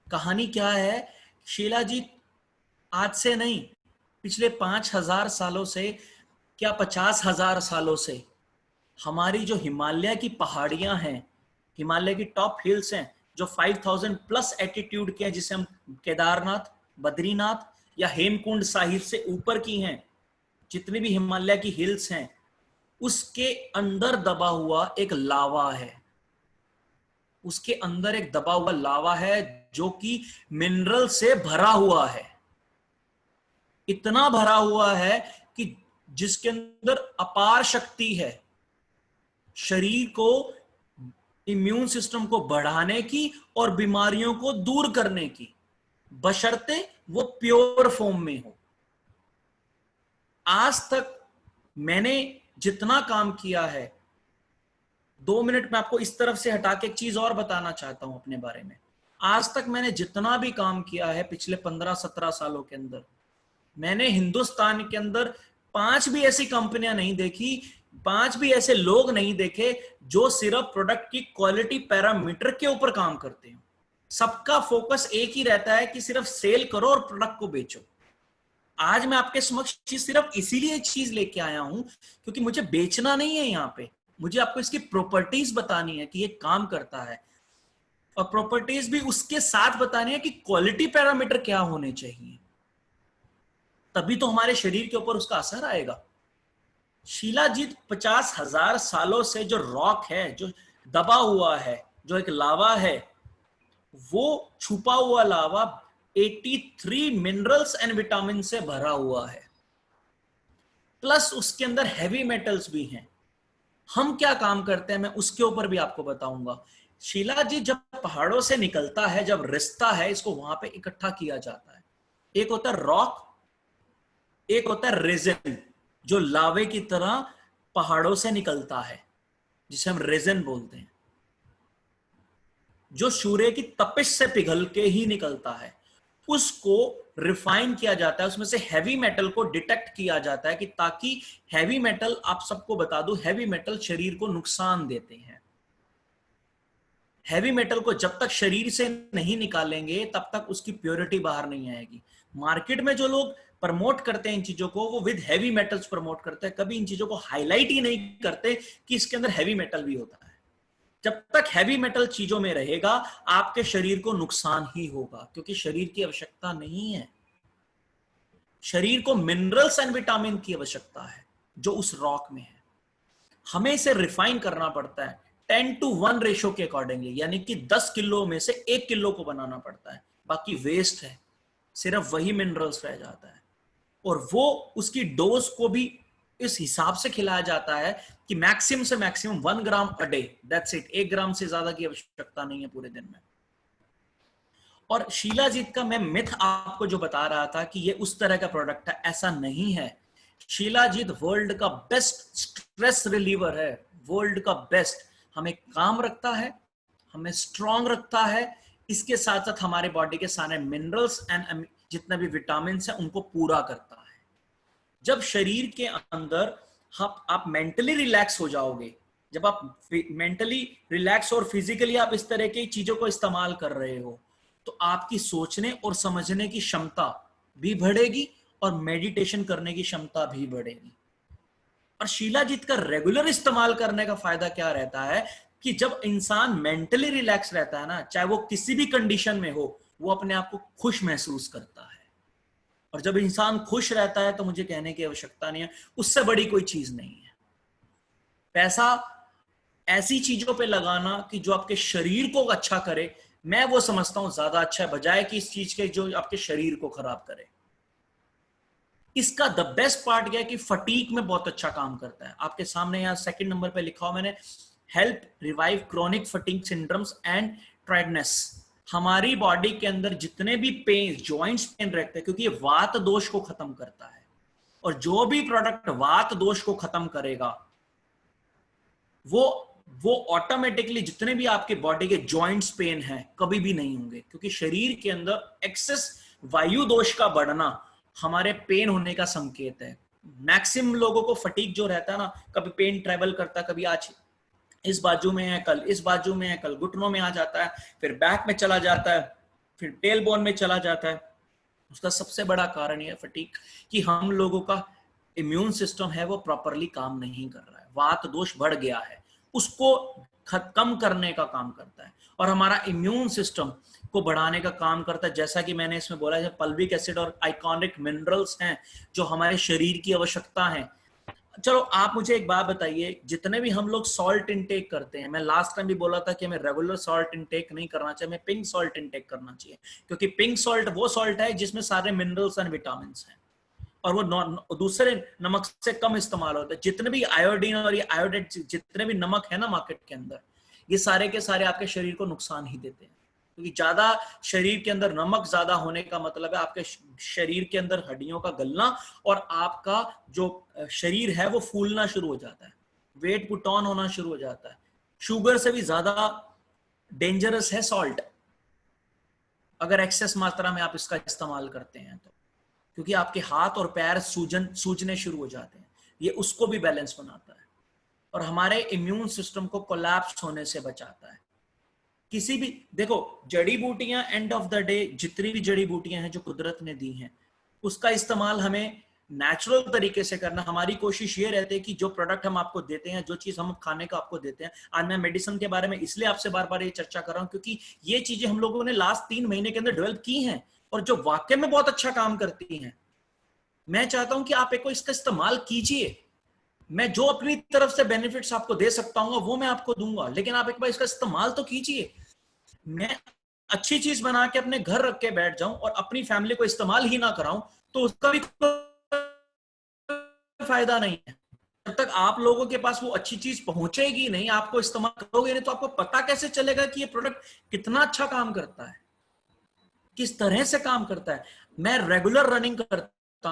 कहानी क्या है? शिलाजीत आज से नहीं, पिछले 5,000 सालों से, क्या 50,000 सालों से हमारी जो हिमालय की पहाड़ियां हैं, हिमालय की टॉप हिल्स हैं जो 5,000 प्लस एटीट्यूड के हैं, जिसे हम केदारनाथ, बद्रीनाथ या हेमकुंड साहिब से ऊपर की हैं, जितनी भी हिमालय की हिल्स हैं, उसके अंदर दबा हुआ एक लावा है। उसके अंदर एक दबा हुआ लावा है जो कि मिनरल से भरा हुआ है। इतना भरा हुआ है कि जिसके अंदर अपार शक्ति है शरीर को, इम्यून सिस्टम को बढ़ाने की और बीमारियों को दूर करने की, बशर्ते वो प्योर फॉर्म में हो। आज तक मैंने जितना काम किया है, 2 मिनट में आपको इस तरफ से हटा के एक चीज और बताना चाहता हूं अपने बारे में। आज तक मैंने जितना भी काम किया है पिछले 15-17 सालों के अंदर, मैंने हिंदुस्तान के अंदर 5 भी ऐसी कंपनियां नहीं देखी, 5 भी ऐसे लोग नहीं देखे जो सिर्फ प्रोडक्ट की क्वालिटी पैरामीटर के ऊपर काम करते हैं। सबका फोकस एक ही रहता है कि सिर्फ सेल करो और प्रोडक्ट को बेचो। आज मैं आपके समक्ष सिर्फ इसीलिए चीज लेके आया हूं क्योंकि मुझे बेचना नहीं है यहाँ पे, मुझे आपको इसकी प्रॉपर्टीज बतानी है कि ये काम करता है, और प्रॉपर्टीज भी उसके साथ बतानी है कि क्वालिटी पैरामीटर क्या होने चाहिए, तभी तो हमारे शरीर के ऊपर उसका असर आएगा। शिलाजीत 50,000 सालों से जो रॉक है, जो दबा हुआ है, जो एक लावा है, वो छुपा हुआ लावा 83 मिनरल्स एंड विटामिन से भरा हुआ है, प्लस उसके अंदर हैवी मेटल्स भी हैं। हम क्या काम करते हैं मैं उसके ऊपर भी आपको बताऊंगा। शिलाजीत जब पहाड़ों से निकलता है, जब रिश्ता है, इसको वहां पे इकट्ठा किया जाता है। एक होता है रॉक, एक होता है रेजिन, जो लावे की तरह पहाड़ों से निकलता है, जिसे हम रेजिन बोलते हैं, जो सूर्य की तपिश से पिघल के ही निकलता है। उसको रिफाइन किया जाता है, उसमें से हैवी मेटल को डिटेक्ट किया जाता है कि ताकि हैवी मेटल, आप सबको बता दूं, हैवी मेटल शरीर को नुकसान देते हैं। हैवी मेटल को जब तक शरीर से नहीं निकालेंगे तब तक उसकी प्योरिटी बाहर नहीं आएगी। मार्केट में जो लोग प्रमोट करते हैं इन चीजों को, वो विद हैवी मेटल्स प्रमोट करते हैं, कभी इन चीजों को हाईलाइट ही नहीं करते कि इसके अंदर हैवी मेटल भी होता है। जब तक हैवी मेटल चीजों में रहेगा आपके शरीर को नुकसान ही होगा, क्योंकि शरीर की आवश्यकता नहीं है। शरीर को मिनरल्स एंड विटामिन की आवश्यकता है जो उस रॉक में है। हमें इसे रिफाइन करना पड़ता है 10:1 रेशो के अकॉर्डिंगली, यानी कि 10 किलो में से 1 किलो को बनाना पड़ता है। बाकी वेस्ट है, सिर्फ वही मिनरल्स रह जाता है, और वो उसकी डोज को भी इस हिसाब से खिलाया जाता है कि मैक्सिमम से maximum 1 gram a day, that's it. 1 ग्राम से ज्यादा की आवश्यकता नहीं है पूरे दिन में। और शिलाजीत का मैं मिथ आपको जो बता रहा था कि ये उस तरह का प्रोडक्ट है, ऐसा नहीं है। शिलाजीत वर्ल्ड का बेस्ट स्ट्रेस रिलीवर है, वर्ल्ड का बेस्ट। हमें काम रखता है, हमें स्ट्रांग रखता है, इसके साथ साथ हमारे बॉडी के सारे मिनरल्स एंड जितने भी विटामिन है उनको पूरा करता है। जब शरीर के अंदर आप मेंटली रिलैक्स हो जाओगे, जब आप मेंटली रिलैक्स और फिजिकली आप इस तरह की चीजों को इस्तेमाल कर रहे हो, तो आपकी सोचने और समझने की क्षमता भी बढ़ेगी और मेडिटेशन करने की क्षमता भी बढ़ेगी। और शिलाजीत का रेगुलर इस्तेमाल करने का फायदा क्या रहता है कि जब इंसान मेंटली रिलैक्स रहता है ना, चाहे वो किसी भी कंडीशन में हो, वो अपने आप को खुश महसूस करता है। और जब इंसान खुश रहता है तो मुझे कहने की आवश्यकता नहीं है, उससे बड़ी कोई चीज नहीं है। पैसा ऐसी चीजों पे लगाना कि जो आपके शरीर को अच्छा करे, मैं वो समझता हूं ज्यादा अच्छा है, बजाय कि इस चीज के जो आपके शरीर को खराब करे। इसका द बेस्ट पार्ट क्या है कि फटीक में बहुत अच्छा काम करता है। आपके सामने यहाँ 2nd नंबर पे लिखा हुआ मैंने, help revive chronic fatigue syndromes and tiredness. हमारी बॉडी के अंदर जितने भी पेन, जॉइंट्स पेन रहते हैं, क्योंकि ये वात दोष को खत्म करता है, और जो भी प्रोडक्ट वात दोष को खत्म करेगा वो ऑटोमेटिकली जितने भी आपके बॉडी के जॉइंट्स पेन हैं कभी भी नहीं होंगे, क्योंकि शरीर के अंदर एक्सेस वायु दोष का बढ़ना हमारे पेन होने का संकेत है। मैक्सिमम लोगों को फटीग जो रहता है ना, कभी पेन ट्रेवल करता है, कभी आज इस बाजू में है, कल इस बाजू में है, कल घुटनों में आ जाता है, फिर बैक में चला जाता है, फिर टेल बोन में चला जाता है। उसका सबसे बड़ा कारण यह फटीग कि हम लोगों का इम्यून सिस्टम है वो प्रॉपरली काम नहीं कर रहा है, वात दोष बढ़ गया है, उसको कम करने का काम करता है, और हमारा इम्यून सिस्टम को बढ़ाने का काम करता है। जैसा कि मैंने इसमें बोला है, पल्विक एसिड और आइकॉनिक मिनरल्स हैं जो हमारे शरीर की आवश्यकता है। चलो आप मुझे एक बात बताइए, जितने भी हम लोग सॉल्ट इनटेक करते हैं, मैं लास्ट टाइम भी बोला था कि हमें रेगुलर सॉल्ट इनटेक नहीं करना चाहिए, हमें पिंक सॉल्ट इनटेक करना चाहिए, क्योंकि पिंक सॉल्ट वो सॉल्ट है जिसमें सारे मिनरल्स एंड विटामिन हैं। और वो दूसरे नमक से कम इस्तेमाल होता है। जितने भी आयोडीन और ये आयोडेट जितने भी नमक है ना मार्केट के अंदर, ये सारे के सारे आपके शरीर को नुकसान ही देते हैं, क्योंकि ज्यादा शरीर के अंदर नमक ज्यादा होने का मतलब है आपके शरीर के अंदर हड्डियों का गलना और आपका जो शरीर है वो फूलना शुरू हो जाता है, वेट पुट ऑन होना शुरू हो जाता है। शुगर से भी ज्यादा डेंजरस है सॉल्ट, अगर एक्सेस मात्रा में आप इसका इस्तेमाल करते हैं तो, क्योंकि आपके हाथ और पैर सूजने शुरू हो जाते हैं। ये उसको भी बैलेंस बनाता है और हमारे इम्यून सिस्टम को कोलैप्स होने से बचाता है। किसी भी देखो जड़ी बूटियां, एंड ऑफ द डे जितनी भी जड़ी बूटियां हैं जो कुदरत ने दी हैं, उसका इस्तेमाल हमें नेचुरल तरीके से करना। हमारी कोशिश ये रहती है कि जो प्रोडक्ट हम आपको देते हैं, जो चीज हम खाने का आपको देते हैं, आज मैं मेडिसिन के बारे में इसलिए आपसे बार बार ये चर्चा कर रहा हूं क्योंकि ये चीजें हम लोगों ने लास्ट 3 महीने के अंदर डेवलप की हैं और जो वाकई में बहुत अच्छा काम करती हैं। मैं चाहता हूं कि आप एक इसका इस्तेमाल कीजिए। मैं जो अपनी तरफ से बेनिफिट्स आपको दे सकता हूँ वो मैं आपको दूंगा, लेकिन आप एक बार इसका इस्तेमाल तो कीजिए। मैं अच्छी चीज बना के अपने घर रख के बैठ जाऊं और अपनी फैमिली को इस्तेमाल ही ना कराऊं तो उसका भी फायदा नहीं है। जब तक आप लोगों के पास वो अच्छी चीज पहुंचेगी नहीं, आपको इस्तेमाल करोगे नहीं, तो आपको पता कैसे चलेगा कि ये प्रोडक्ट कितना अच्छा काम करता है, किस तरह से काम करता है। मैं रेगुलर रनिंग करता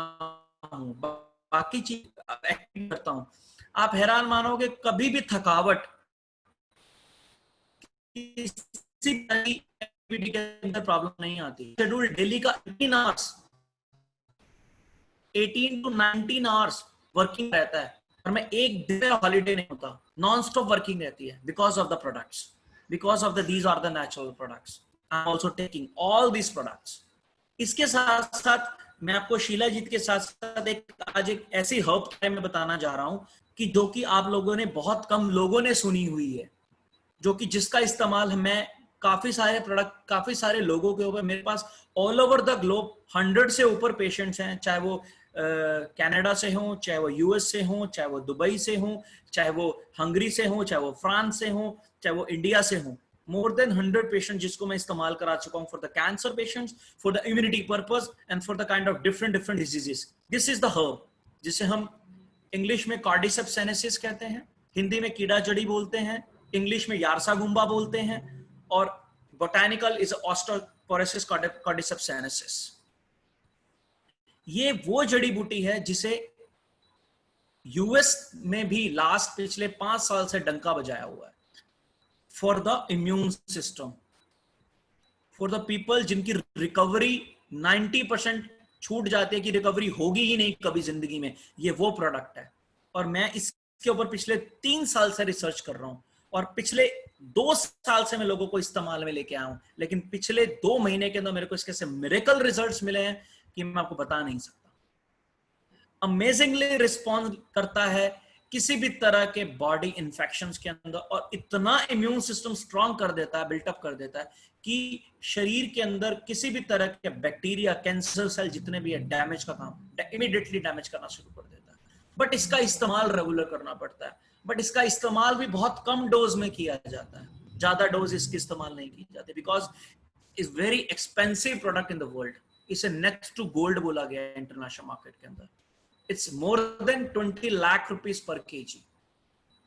हूं, बाकी चीज एक्टिव करता हूं। आप हैरान मानोगे कभी भी थकावट किसी एक्टिविटी के अंदर प्रॉब्लम नहीं आती। शेड्यूल डेली का 18 आवर्स 18 to 19 आवर्स वर्किंग रहता है और मैं एक दिन हॉलीडे नहीं होता, नॉन स्टॉप वर्किंग रहती है because of the products, because of the these are the natural products. I am also taking all these products. इसके साथ साथ मैं आपको शीलाजीत के साथ साथ आज एक ऐसी हर्ब के बारे में बताना जा रहा हूं कि जो कि आप लोगों ने बहुत कम लोगों ने सुनी हुई है, जो कि जिसका इस्तेमाल मैं काफी सारे प्रोडक्ट काफी सारे लोगों के ऊपर, मेरे पास ऑल ओवर द ग्लोब 100 से ऊपर पेशेंट्स हैं, चाहे वो कनाडा से हों, चाहे वो यूएस से हों, चाहे वो दुबई से हों, चाहे वो हंगरी से हों, चाहे वो फ्रांस से हों, चाहे वो इंडिया से हों। मोर देन 100 पेशेंट जिसको मैं इस्तेमाल करा चुका हूं for the cancer patients, for the immunity purpose and for the kind of different different diseases. This is the herb जिसे हम इंग्लिश में कार्डिसेप्स सेनेसिस कहते हैं, हिंदी में कीड़ा जड़ी बोलते हैं, इंग्लिश में यारसा गुम्बा बोलते हैं, और बोटानिकल इज ऑस्टोपोरेसिस कार्डिसेप्स सेनेसिस। ये वो जड़ी बूटी है जिसे यूएस में भी लास्ट पिछले 5 साल से डंका बजाया हुआ है for the immune system, for the people जिनकी रिकवरी 90% छूट जाती है कि रिकवरी होगी ही नहीं कभी जिंदगी में। ये वो प्रोडक्ट है और मैं इसके ऊपर पिछले 3 साल से रिसर्च कर रहा हूं और पिछले 2 साल से मैं लोगों को इस्तेमाल में लेके आया हूं, लेकिन पिछले 2 महीने के अंदर मेरे को इसके से मिरेकल रिजल्ट्स मिले हैं कि मैं आपको बता नहीं सकता। अमेजिंगली रिस्पॉन्ड करता है किसी भी तरह के बॉडी इंफेक्शंस के अंदर और इतना इम्यून सिस्टम स्ट्रांग कर देता है, बिल्टअप कर देता है कि शरीर के अंदर किसी भी तरह के बैक्टीरिया, कैंसर सेल जितने भी है, डैमेज का काम इमीडिएटली डैमेज करना शुरू कर देता है। बट इसका इस्तेमाल रेगुलर करना पड़ता है, बट इसका इस्तेमाल भी बहुत कम डोज में किया जाता है, ज्यादा डोज इसकी इस्तेमाल नहीं की जाती because is very expensive product in the world. इसे नेक्स्ट टू गोल्ड बोला गया है इंटरनेशनल मार्केट के अंदर। It's more than 20 lakh rupees per kg.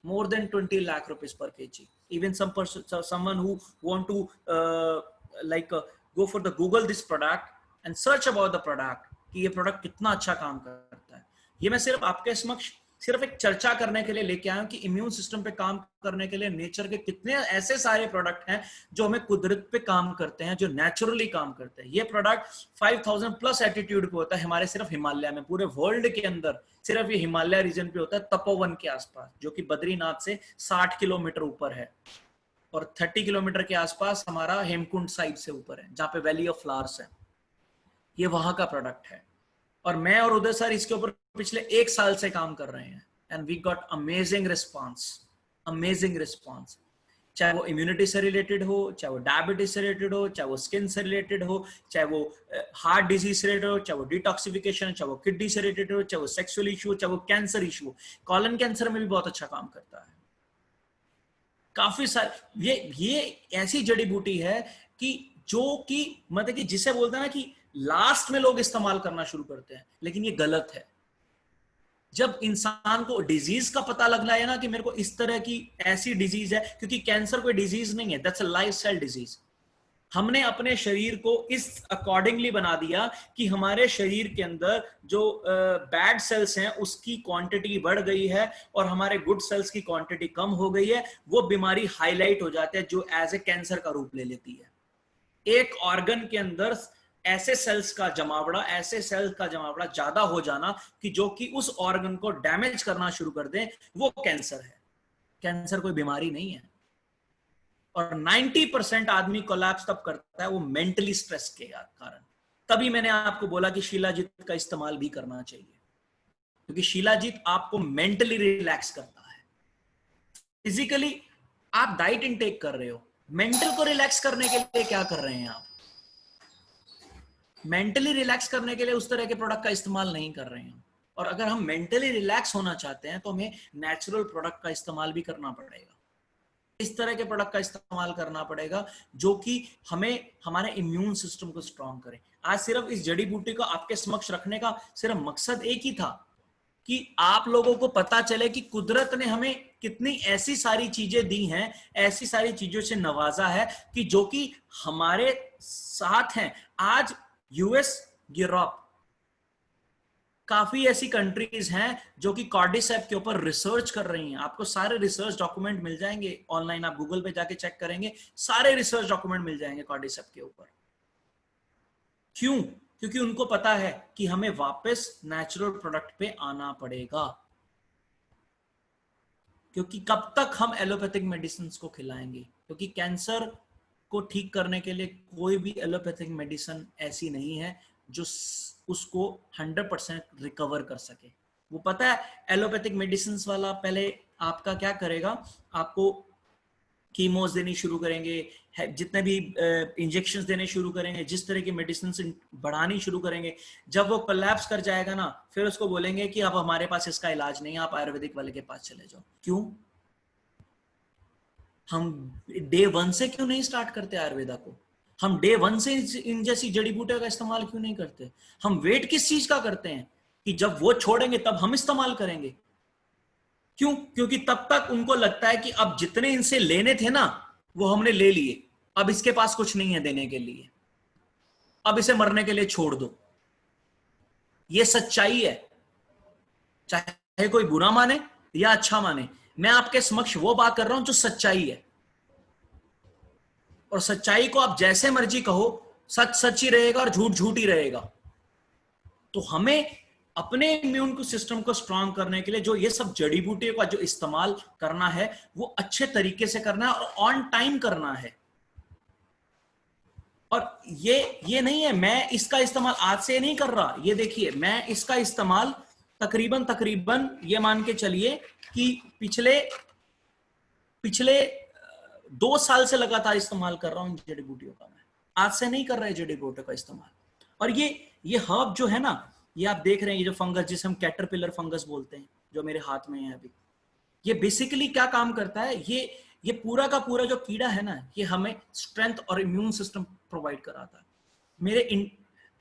More than 20 lakh rupees per kg. Even someone who want to go for the Google this product and search about the product कि ये product कितना अच्छा काम करता है। ये मैं सिर्फ आपके समक्ष सिर्फ एक चर्चा करने के लिए लेके आया हूं कि इम्यून सिस्टम पे काम करने के लिए नेचर के कितने ऐसे सारे प्रोडक्ट हैं जो हमें कुदरत पे काम करते हैं, जो नेचुरली काम करते हैं। ये प्रोडक्ट 5000 प्लस एटीट्यूड पे होता है हमारे सिर्फ हिमालय में, पूरे वर्ल्ड के अंदर सिर्फ ये हिमालय रीजन पे होता है, तपोवन के आसपास, जो कि बद्रीनाथ से 60 किलोमीटर ऊपर है और 30 किलोमीटर के आसपास हमारा हेमकुंड साइड से ऊपर है जहां पे वैली ऑफ फ्लावर्स है। ये वहां का प्रोडक्ट है और मैं और उदय सर इसके ऊपर पिछले 1 साल से काम कर रहे हैं and we got amazing response, amazing response. चाहे वो इम्यूनिटी से रिलेटेड हो, चाहे वो डायबिटीज से रिलेटेड हो, चाहे वो स्किन से रिलेटेड हो, चाहे वो हार्ट डिजीज से रिलेटेड हो, चाहे वो डिटॉक्सिफिकेशन, चाहे वो किडनी से रिलेटेड हो, चाहे वो सेक्सुअल इशू, चाहे वो कैंसर इशू। कॉलन कैंसर में भी बहुत अच्छा काम करता है। काफी सारे ये ऐसी जड़ी बूटी है कि जो कि मतलब कि जिसे बोलते हैं ना कि लास्ट में लोग इस्तेमाल करना शुरू करते हैं, लेकिन ये गलत है। जब इंसान को डिजीज का पता लगना है ना कि मेरे को इस तरह की ऐसी डिजीज है, क्योंकि कैंसर कोई डिजीज नहीं है, दैट्स अ लाइफस्टाइल डिजीज। हमने अपने शरीर को इस अकॉर्डिंगली बना दिया कि हमारे शरीर के अंदर जो बैड सेल्स हैं उसकी क्वांटिटी बढ़ गई है और हमारे गुड सेल्स की क्वांटिटी कम हो गई है। वो बीमारी हाईलाइट हो जाती है जो एज ए कैंसर का रूप ले लेती है। एक ऑर्गन के अंदर ऐसे सेल्स का जमावड़ा ज्यादा हो जाना कि जो कि उस ऑर्गन को डैमेज करना शुरू कर दे, वो कैंसर है। कैंसर कोई बीमारी नहीं है। और 90% आदमी कोलैप्स तब करता है वो मेंटली स्ट्रेस के कारण। तभी मैंने आपको बोला कि शिलाजीत का इस्तेमाल भी करना चाहिए, क्योंकि शिलाजीत आपको मेंटली रिलैक्स करता है। फिजिकली आप डाइट इनटेक कर रहे हो, मेंटल को रिलैक्स करने के लिए क्या कर रहे हैं आप? मेंटली रिलैक्स करने के लिए उस तरह के प्रोडक्ट का इस्तेमाल नहीं कर रहे हैं। और अगर हम मेंटली रिलैक्स होना चाहते हैं तो हमें नेचुरल प्रोडक्ट का इस्तेमाल भी करना पड़ेगा। इस तरह के प्रोडक्ट का इस्तेमाल करना पड़ेगा जो कि हमें हमारे इम्यून सिस्टम को स्ट्रांग करे। आज सिर्फ इस जड़ी बूटी को आपके समक्ष रखने का सिर्फ मकसद एक ही था कि आप लोगों को पता चले कि कुदरत ने हमें कितनी ऐसी सारी चीजें दी हैं, ऐसी सारी चीजों से नवाजा है कि जो कि हमारे साथ हैं। आज यूएस, यूरोप, काफी ऐसी कंट्रीज हैं जो कि कॉर्डिसेप के ऊपर रिसर्च कर रही हैं। आपको सारे रिसर्च डॉक्यूमेंट मिल जाएंगे ऑनलाइन, आप गूगल पे जाके चेक करेंगे, सारे रिसर्च डॉक्यूमेंट मिल जाएंगे कॉर्डिसेप के ऊपर। क्यों? क्योंकि उनको पता है कि हमें वापस नेचुरल प्रोडक्ट पे आना पड़ेगा। क्योंकि कब तक हम एलोपैथिक मेडिसिन को खिलाएंगे? क्योंकि कैंसर को ठीक करने के लिए कोई भी एलोपैथिक मेडिसिन ऐसी नहीं है जो उसको 100% रिकवर कर सके। वो पता है एलोपैथिक मेडिसिन वाला पहले आपका क्या करेगा, आपको कीमोस देनी शुरू करेंगे, जितने भी इंजेक्शंस देने शुरू करेंगे, जिस तरह की मेडिसिन बढ़ानी शुरू करेंगे। जब वो कोलैप्स कर जाएगा ना, फिर उसको बोलेंगे कि अब हमारे पास इसका इलाज नहीं है, आप आयुर्वेदिक वाले के पास चले जाओ। क्यों? हम डे 1 से क्यों नहीं स्टार्ट करते आयुर्वेदा को? हम डे 1 से इन जैसी जड़ी बूटियों का इस्तेमाल क्यों नहीं करते? हम वेट किस चीज का करते हैं कि जब वो छोड़ेंगे तब हम इस्तेमाल करेंगे। क्यों? क्योंकि तब तक उनको लगता है कि अब जितने इनसे लेने थे ना वो हमने ले लिए, अब इसके पास कुछ नहीं है देने के लिए, अब इसे मरने के लिए छोड़ दो। ये सच्चाई है, चाहे कोई बुरा माने या अच्छा माने। मैं आपके समक्ष वो बात कर रहा हूं जो सच्चाई है। और सच्चाई को आप जैसे मर्जी कहो, सच सच ही रहेगा और झूठ झूठ ही रहेगा। तो हमें अपने इम्यून सिस्टम को स्ट्रांग करने के लिए जो ये सब जड़ी बूटियों का जो इस्तेमाल करना है वो अच्छे तरीके से करना है और ऑन टाइम करना है। और ये नहीं है मैं इसका इस्तेमाल आज से नहीं कर रहा। ये देखिए, मैं इसका इस्तेमाल तकरीबन ये मान के चलिए कि पिछले 2 साल से लगातार इस्तेमाल कर रहा हूं जड़ी बूटियों का। मैं आज से नहीं कर रहा है जड़ी बूटियों का इस्तेमाल। और ये हर्ब जो है ना, ये आप देख रहे हैं, ये जो फंगस जिसे हम कैटरपिलर फंगस बोलते हैं, जो मेरे हाथ में है अभी, ये बेसिकली क्या काम करता है, ये पूरा का पूरा जो कीड़ा है ना, ये हमें स्ट्रेंथ और इम्यून सिस्टम प्रोवाइड कराता है।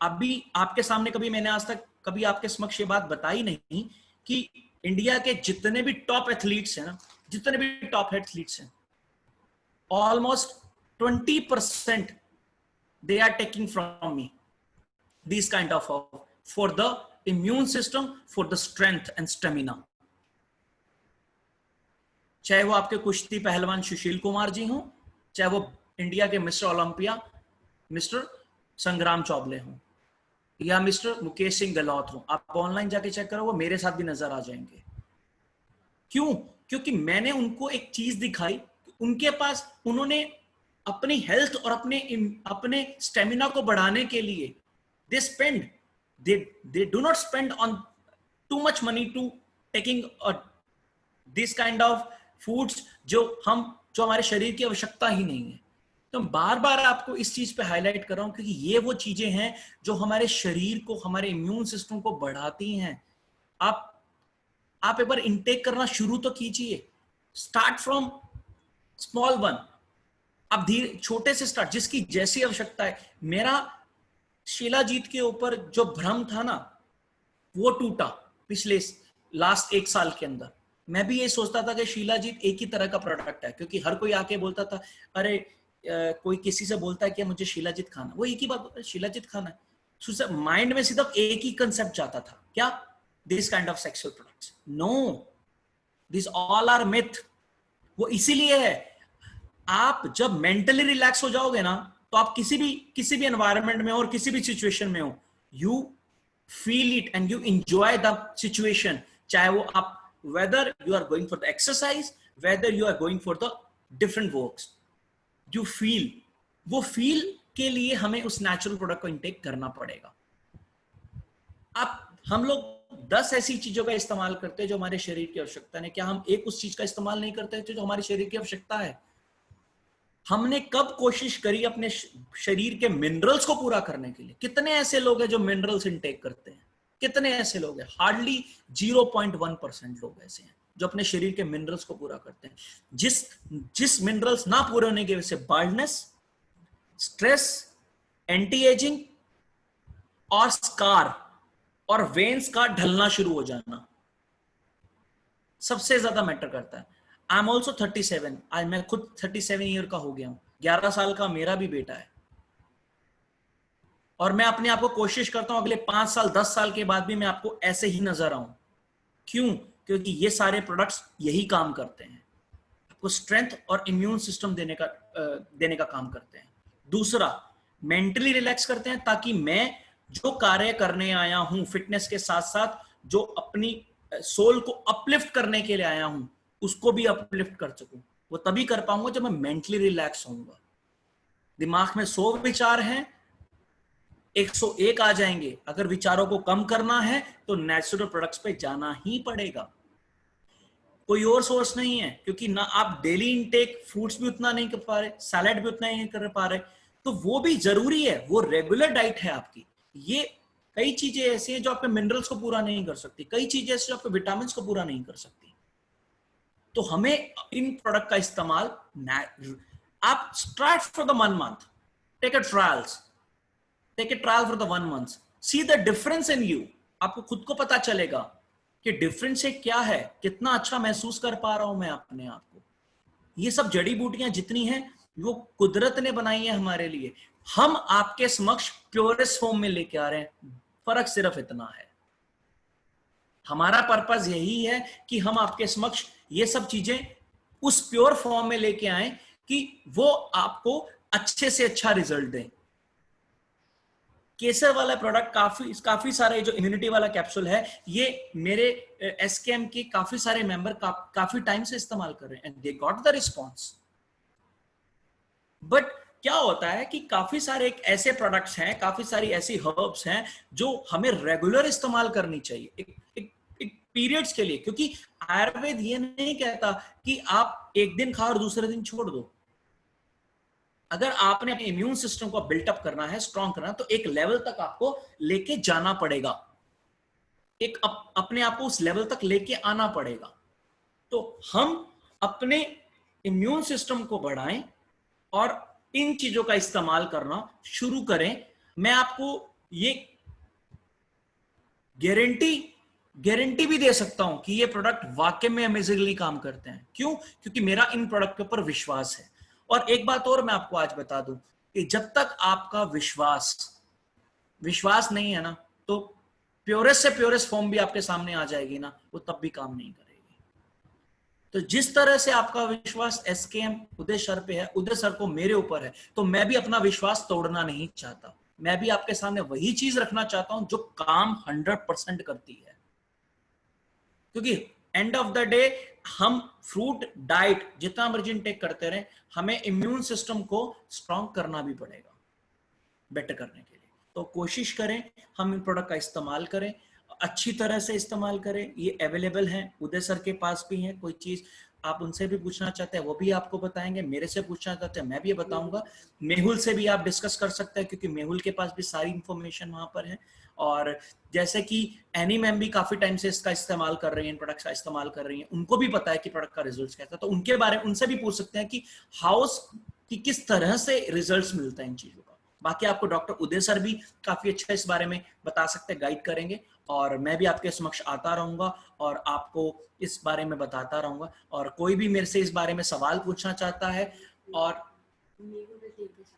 अभी आपके सामने कभी मैंने आज तक कभी आपके समक्ष ये बात बताई नहीं कि इंडिया के जितने भी टॉप एथलीट्स हैं ना, जितने भी टॉप एथलीट्स हैं, almost 20% they are taking from me these kind of for the immune system, for the strength and stamina। चाहे वो आपके कुश्ती पहलवान सुशील कुमार जी हों, चाहे वो इंडिया के मिस्टर ओलंपिया मिस्टर संग्राम चौबले हों, या मिस्टर मुकेश सिंह गहलोत हों। आप ऑनलाइन जाके चेक करो, वो मेरे साथ भी नजर आ जाएंगे। क्यों? क्योंकि मैंने उनको एक चीज दिखाई, उनके पास उन्होंने अपनी हेल्थ और अपने स्टेमिना को बढ़ाने के लिए they do not spend on too much money to taking this kind of foods जो हमारे शरीर की आवश्यकता ही नहीं है। तो बार बार आपको इस चीज पे हाईलाइट कर रहा हूं क्योंकि ये वो चीजें हैं जो हमारे शरीर को, हमारे इम्यून सिस्टम को बढ़ाती हैं। आप एक बार इनटेक करना शुरू तो कीजिए। Start from small one. आप धीरे छोटे से स्टार्ट, जिसकी जैसी आवश्यकता है। मेरा शीलाजीत के ऊपर जो भ्रम था ना वो टूटा पिछले लास्ट 1 साल के अंदर। मैं भी ये सोचता था कि शीलाजीत एक ही तरह का प्रोडक्ट है, क्योंकि हर कोई आके बोलता था अरे कोई किसी से बोलता है कि मुझे शीलाजीत खाना, वो एक ही बात, शीलाजीत खाना है। माइंड में सिर्फ एक ही कंसेप्ट जाता था, क्या? This kind of sexual products. No, this all are myth. वो इसीलिए है, आप जब मेंटली रिलैक्स हो जाओगे ना, तो आप किसी भी एनवायरनमेंट में हो और किसी भी सिचुएशन में हो, you feel it and you enjoy the situation. चाहे वो आप whether you are going for the exercise, whether you are going for the different works, you feel. वो फील के लिए हमें उस नेचुरल प्रोडक्ट को इंटेक करना पड़ेगा। हम लोग 10 ऐसी चीजों का इस्तेमाल करते हैं जो हमारे शरीर की आवश्यकता है, क्या हम एक उस चीज का इस्तेमाल नहीं करते जो हमारे शरीर की आवश्यकता है? हमने कब कोशिश करी अपने शरीर के मिनरल्स को पूरा करने के लिए? कितने ऐसे लोग हैं जो मिनरल्स इनटेक करते हैं? कितने ऐसे लोग हैं? हार्डली 0.1% लोग ऐसे हैं जो अपने शरीर के मिनरल्स को पूरा करते हैं। जिस मिनरल्स ना पूरे होने की वजह से बाल्डनेस, स्ट्रेस, एंटी एजिंग और स्कार और वेन्स का ढलना शुरू हो जाना सबसे ज्यादा मैटर करता है। आई एम ऑल्सो 37, आज मैं खुद 37 ईयर का हो गया हूं, 11 साल का मेरा भी बेटा है, और मैं अपने आप को कोशिश करता हूं अगले 5 साल 10 साल के बाद भी मैं आपको ऐसे ही नजर आऊं। क्यों? क्योंकि ये सारे प्रोडक्ट्स यही काम करते हैं, आपको स्ट्रेंथ और इम्यून सिस्टम देने का काम करते हैं। दूसरा, मेंटली रिलैक्स करते हैं ताकि मैं जो कार्य करने आया हूं फिटनेस के साथ साथ, जो अपनी सोल को अपलिफ्ट करने के लिए आया हूं, उसको भी अपलिफ्ट कर सकूं। वो तभी कर पाऊंगा जब मैं मेंटली रिलैक्स होऊंगा। दिमाग में 100 विचार हैं, 101 आ जाएंगे। अगर विचारों को कम करना है तो नेचुरल प्रोडक्ट्स पे जाना ही पड़ेगा, कोई और सोर्स नहीं है। क्योंकि ना आप डेली इनटेक फ्रूट्स भी उतना नहीं कर पा रहे, सैलेड भी उतना नहीं कर पा रहे, तो वो भी जरूरी है, वो रेगुलर डाइट है आपकी। ये कई चीजें ऐसी हैं जो आपके मिनरल्स को पूरा नहीं कर सकती, कई चीजें ऐसी जो आपके विटामिन को पूरा नहीं कर सकती। तो हमें इन प्रोडक्ट का इस्तेमाल, आप start for the 1 month, take a trial for the 1 month, see the difference in you. आपको खुद को पता चलेगा कि डिफरेंस है क्या है, कितना अच्छा महसूस कर पा रहा हूं मैं अपने आप को। ये सब जड़ी बूटियां जितनी हैं वो कुदरत ने बनाई है हमारे लिए, हम आपके समक्ष प्योरेस्ट फॉर्म में लेके आ रहे हैं। फर्क सिर्फ इतना है, हमारा पर्पस यही है कि हम आपके समक्ष ये सब चीजें उस प्योर फॉर्म में लेके आए कि वो आपको अच्छे से अच्छा रिजल्ट दें। केसर वाला प्रोडक्ट काफी सारे, जो इम्यूनिटी वाला कैप्सूल है, ये मेरे एसकेएम के काफी सारे मेंबर काफी टाइम से इस्तेमाल कर रहे हैं and they got the response. But क्या होता है कि काफी सारे एक ऐसे प्रोडक्ट्स हैं, काफी सारी ऐसी हर्ब्स हैं जो हमें रेगुलर इस्तेमाल करनी चाहिए एक पीरियड्स के लिए। क्योंकि आयुर्वेद ये नहीं कहता कि आप एक दिन खाओ और दूसरे दिन छोड़ दो। अगर आपने अपने इम्यून सिस्टम को बिल्टअप करना है, स्ट्रॉन्ग करना है, तो एक लेवल तक आपको लेके जाना पड़ेगा, अपने आप को उस लेवल तक लेके आना पड़ेगा। तो हम अपने इम्यून सिस्टम को बढ़ाएं और इन चीजों का इस्तेमाल करना शुरू करें। मैं आपको ये गारंटी भी दे सकता हूं कि ये प्रोडक्ट वाकई में अमेजिंगली काम करते हैं। क्यों? क्योंकि मेरा इन प्रोडक्ट के ऊपर विश्वास है। और एक बात और मैं आपको आज बता दूं कि जब तक आपका विश्वास नहीं है ना, तो प्योरेस्ट से प्योरेस्ट फॉर्म भी आपके सामने आ जाएगी ना, वो तब भी काम नहीं करेगी। तो जिस तरह से आपका विश्वास एसकेएम उदय सर पे है, उदय सर को मेरे ऊपर है, तो मैं भी अपना विश्वास तोड़ना नहीं चाहता। मैं भी आपके सामने वही चीज रखना चाहता हूं जो काम 100% करती है। क्योंकि एंड ऑफ द डे हम फ्रूट डाइट जितना मर्जी टेक करते रहे, हमें इम्यून सिस्टम को स्ट्रांग करना भी पड़ेगा बेटर करने के लिए। तो कोशिश करें हम इन प्रोडक्ट का इस्तेमाल करें, अच्छी तरह से इस्तेमाल करें। ये अवेलेबल है, उदय सर के पास भी है। कोई चीज आप उनसे भी पूछना चाहते हैं वो भी आपको बताएंगे, मेरे से पूछना चाहते हैं मैं भी बताऊंगा। मेहुल से भी आप डिस्कस कर सकते हैं क्योंकि मेहुल के पास भी सारी इंफॉर्मेशन वहां पर है। और जैसे कि एनी मैम भी काफी टाइम से इसका इस्तेमाल कर रही है, इन प्रोडक्ट्स का इस्तेमाल कर रही है, उनको भी पता है कि प्रोडक्ट का रिजल्ट कैसा है। तो उनके बारे में उनसे भी पूछ सकते हैं कि किस तरह से रिजल्ट मिलता है इन चीजों का। बाकी आपको डॉक्टर उदय सर भी काफी अच्छा इस बारे में बता सकते हैं, गाइड करेंगे, और मैं भी आपके समक्ष आता रहूंगा और आपको इस बारे में बताता रहूंगा। और कोई भी मेरे से इस बारे में सवाल पूछना चाहता है, और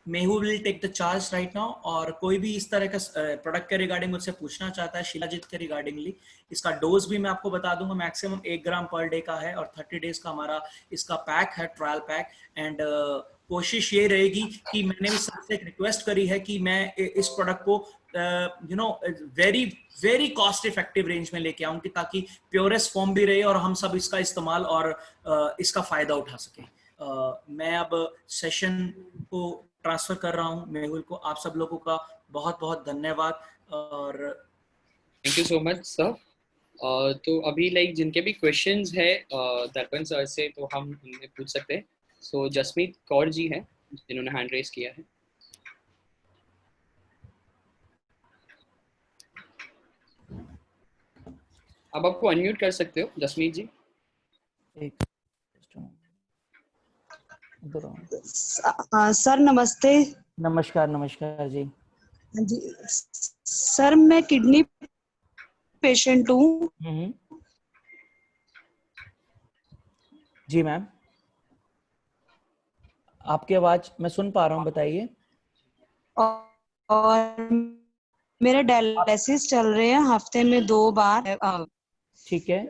मेहू will take the charge right now, और कोई भी इस तरह का प्रोडक्ट के रिगार्डिंग मुझसे पूछना चाहता है शिलाजीत के रिगार्डिंगली, इसका डोज भी मैं आपको बता दूंगा, मैक्सिमम 1 ग्राम पर डे का है, और 30 डेज का हमारा इसका पैक है, ट्रायल पैक। एंड कोशिश ये रहेगी कि मैंने भी सबसे एक रिक्वेस्ट करी है कि मैं इस प्रोडक्ट को very very cost effective range में लेके आऊं, कि ताकि प्योरेस्ट फॉर्म भी रहे और हम सब इसका इस्तेमाल और इसका फायदा उठा सकें। मैं अब सेशन को ट्रांसफर कर रहा हूं मेहुल को। आप सब लोगों का बहुत बहुत धन्यवाद, और thank you so much sir. तो अभी लाइक जिनके भी क्वेश्चंस है दर्पण सर से, तो हम उनसे पूछ सकते हैं। सो जसमीत कौर जी हैं जिन्होंने हैंड रेस किया है। अब आपको अनम्यूट कर सकते हो जसमीत जी। सर नमस्ते। नमस्कार। नमस्कार जी। हाँ जी सर, मैं किडनी पेशेंट हूँ। जी मैम, आपकी आवाज मैं सुन पा रहा हूँ, बताइए। और मेरे डायलिसिस चल रहे हैं हफ्ते में 2 बार। ठीक है।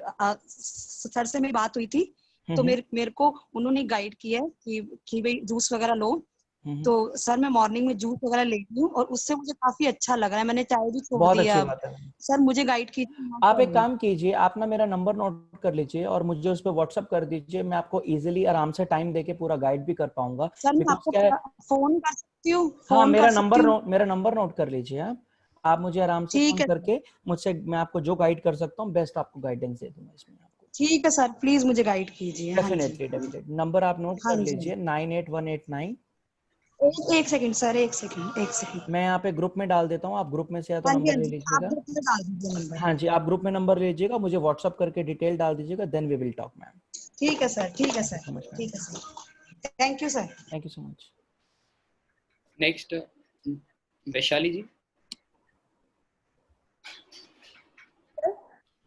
सर से मेरी बात हुई थी, तो मेरे को उन्होंने गाइड किया कि भाई जूस वगैरह लो। तो सर मैं मॉर्निंग में जूस वगैरह लेती हूँ और उससे मुझे काफी अच्छा लग रहा है। मैंने चाय भी छोड़ बहुत दिया। अच्छी बात है। सर मुझे गाइड कीजिए। आप एक काम कीजिए, आप ना मेरा नंबर नोट कर लीजिए और मुझे उस पर व्हाट्सएप कर दीजिए। मैं आपको इजीली आराम से टाइम देके पूरा गाइड भी कर पाऊंगा। सर मैं आपको फोन कर सकती हूँ? हाँ, मेरा नंबर नोट कर लीजिए आप मुझे आराम से फोन ठीक है करके मुझसे, मैं आपको जो गाइड कर सकता हूँ बेस्ट आपको गाइडेंस दे दूंगा इसमें आपको। ठीक है सर, प्लीज मुझे गाइड कीजिए। डेफिनेटली नंबर आप नोट कर लीजिए 98189। एक सेकंड सर, एक सेकंड। मैं यहाँ पे ग्रुप में डाल देता हूँ, आप ग्रुप में से या तो नंबर ले लीजिएगा। आप ग्रुप में डाल दीजिए नंबर। हाँ जी, आप ग्रुप में नंबर ले लीजिएगा, मुझे व्हाट्सअप करके डिटेल डाल दीजिएगा, then we will talk ma'am. ठीक है सर, ठीक है सर, ठीक है sir. Thank you sir. Thank you so much. Next Vaishali ji.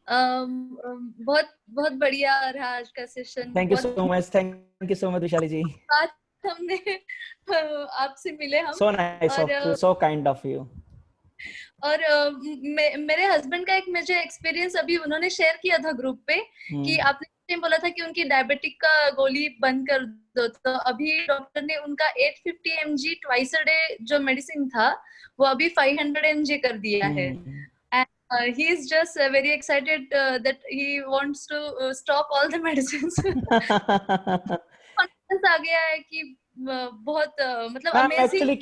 बहुत बहुत बढ़िया रहा आज का session. Thank you so much Vaishali ji. आज हमने आपसे मिले हम। So nice of you, so kind of you. और मेरे हस्बैंड का एक मुझे एक्सपीरियंस अभी उन्होंने शेयर किया था ग्रुप पे कि आपने बोला था कि उनकी डायबिटिक का गोली बंद कर दो, तो अभी डॉक्टर ने उनका 850 mg ट्वाइस अ डे जो मेडिसिन था वो अभी 500 mg कर दिया है। He is just very excited that he wants to stop all the medicines. Confidence आ गया है कि बहुत मतलब अमेजिंग। एक्चुअली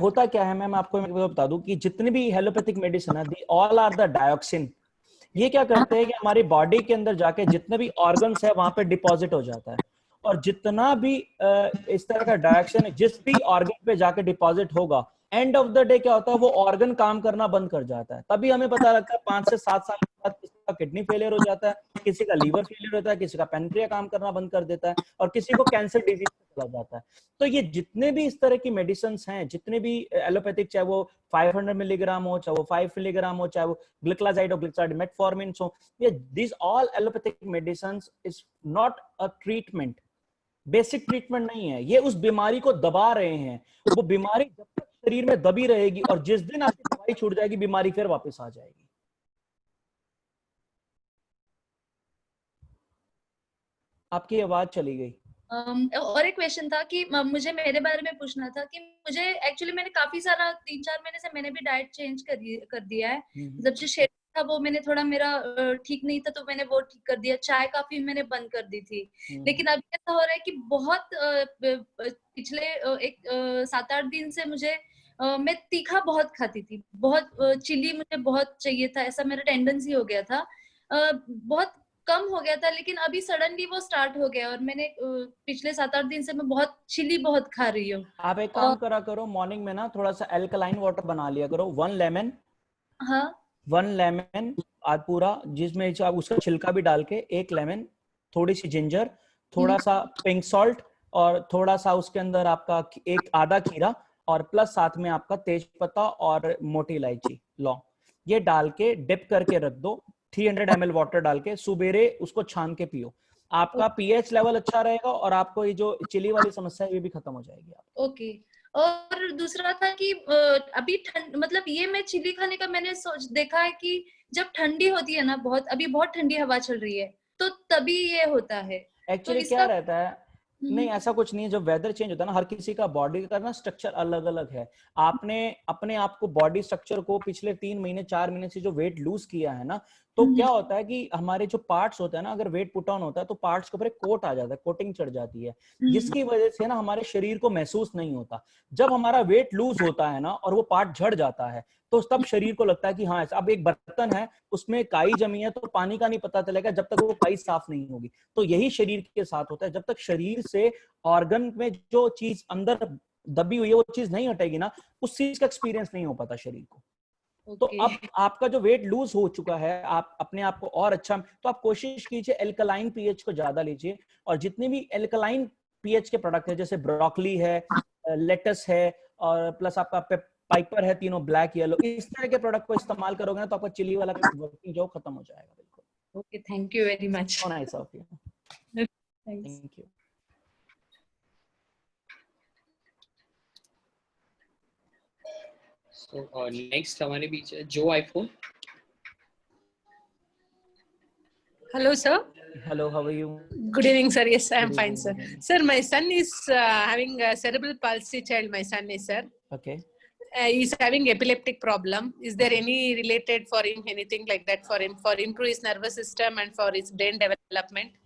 होता क्या है मैम, आपको मैं बता दूं कि जितनी भी एलोपैथिक मेडिसिन है, they all are the dioxin. ये क्या करते हैं कि हमारी बॉडी के अंदर जाके जितने भी ऑर्गन्स है वहां पे डिपॉजिट हो जाता है, और जितना भी इस तरह का डायोक्सिन जिस भी ऑर्गन पे जाके डिपॉजिट होगा, एंड ऑफ द डे क्या होता है, वो ऑर्गन काम करना बंद कर जाता है। तभी हमें पता लगता है 5 से 7 साल के बाद किसी का किडनी फेलियर हो जाता है, किसी का लीवर फेलियर होता है, किसी का पैनक्रिया काम करना बंद कर देता है, और किसी को कैंसर डिजीज चला जाता है। तो ये जितने भी इस तरह की मेडिसिन हैं, जितने भी एलोपैथिक, चाहे वो 500 मिलीग्राम हो, चाहे वो 5 मिलीग्राम हो, चाहे वो ग्लिक्लाजाइड और ग्लिसराइड मेटफॉर्मिन हो, ये this all allopathic medicine is not a treatment, basic treatment नहीं है। ये उस बीमारी को दबा रहे हैं। वो बीमारी जब तक शरीर में दबी रहेगी और जिस दिन आपकी दवाई छूट जाएगी, बीमारी फिर वापस आ जाएगी। आपकी आवाज चली गई। और एक क्वेश्चन था कि मुझे मेरे बारे में पूछना था कि मुझे एक्चुअली मैंने काफी सारा 3-4 महीने से मैंने भी डाइट चेंज कर दिया है। जब जो शेड्यूल था वो मैंने थोड़ा मेरा ठीक नहीं था, तो मैंने वो ठीक कर दिया। चाय काफी मैंने बंद कर दी थी। लेकिन अभी ऐसा हो रहा है कि बहुत पिछले 7-8 दिन से मुझे मैं तीखा बहुत खाती थी, बहुत चिली मुझे बहुत चाहिए था, ऐसा मेरा टेंडेंसी हो गया था। बहुत कम हो गया था, लेकिन अभी सडनली वो स्टार्ट हो गया और मैंने पिछले 7-8 दिन से मैं बहुत चिली बहुत खा रही हूँ। आप एक काम करा करो, मॉर्निंग में ना थोड़ा सा अल्कलाइन वाटर बना लिया करो, 1 लेमन। हाँ, 1 लेमन आज पूरा, जिसमें आप उसका छिलका भी डाल के, 1 लेमन, थोड़ी सी जिंजर, थोड़ा सा पिंक सॉल्ट, और थोड़ा सा उसके अंदर आपका एक आधा खीरा, और प्लस साथ में आपका तेज पत्ता और मोटी इलायची लौंग, ये डाल के डिप करके रख दो 300 ml वाटर डाल के, सुबेरे उसको छान के पियो, आपका पीएच लेवल अच्छा रहेगा और आपको ये जो चिली वाली समस्या है ये भी खत्म हो जाएगी। ओके। और दूसरा था कि अभी ठंड, मतलब ये मैं चिली खाने का मैंने देखा है कि जब ठंडी होती है ना, बहुत अभी बहुत ठंडी हवा चल रही है, तो तभी ये होता है। एक्चुअली तो क्या इसका रहता है, नहीं ऐसा कुछ नहीं है, जब वेदर चेंज होता है ना, हर किसी का बॉडी का ना स्ट्रक्चर अलग अलग है। आपने अपने आप को बॉडी स्ट्रक्चर को पिछले 3 महीने 4 महीने से जो वेट लूज किया है ना, तो क्या होता है कि हमारे जो पार्ट्स होते हैं ना, अगर वेट पुट ऑन होता है तो पार्ट्स के ऊपर एक कोट आ जाता है, कोटिंग चढ़ जाती है, जिसकी वजह से ना हमारे शरीर को महसूस नहीं होता। जब हमारा वेट लूज होता है ना और वो पार्ट झड़ जाता है, तो तब शरीर को लगता है कि हाँ, अब एक बर्तन है उसमें काई जमी है, तो पानी का नहीं पता चलेगा जब तक वो काई साफ नहीं होगी। तो यही शरीर के साथ होता है, जब तक शरीर से ऑर्गन में जो चीज अंदर दबी हुई है वो चीज नहीं हटेगी ना, उस चीज का एक्सपीरियंस नहीं हो पाता शरीर को। तो अब आपका जो वेट लूज हो चुका है, आप अपने आप को और अच्छा, तो आप कोशिश कीजिए एल्कलाइन पीएच को ज्यादा लीजिए, और जितने भी एल्कलाइन पीएच के प्रोडक्ट है, जैसे ब्रोकली है, लेटस है, और प्लस आपका पाइपर है, तीनों ब्लैक येलो, इस तरह के प्रोडक्ट को इस्तेमाल करोगे ना, तो आपका चिली वाला वर्किंग जो खत्म हो जाएगा। बिल्कुल। Okay, thank you very much. So nice of you. Thank you. So next हमारे बीच है जो iPhone. Hello, sir. Hello, how are you? Good evening, sir. Yes, I am Good fine, evening, sir. good evening. Sir, my son is having a cerebral palsy child. My son is, sir. Okay. He's having epileptic problem. Is there any related for him, anything like that for him, for improve his nervous system and for his brain development?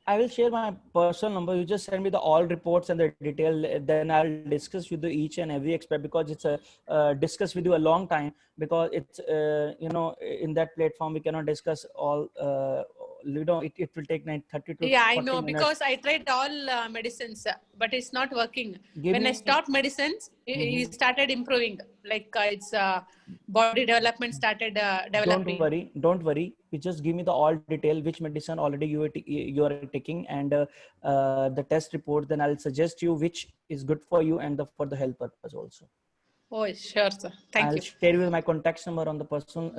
I will share my personal number. You just send me the all reports and the detail. Then I'll discuss with you each and every expert, because it's a discuss with you a long time, because it's in that platform we cannot discuss all. It will take 30 to 40 I know, minutes. because I tried all medicines, but it's not working. Give when me, I stopped medicines, he started improving. Like its body development started developing. Don't worry. You just give me the all detail, which medicine already you are taking, and the test report. Then I'll suggest you which is good for you and for the health purpose also. Oh, sure, sir. Thank you. I'll share with my contact number on the person.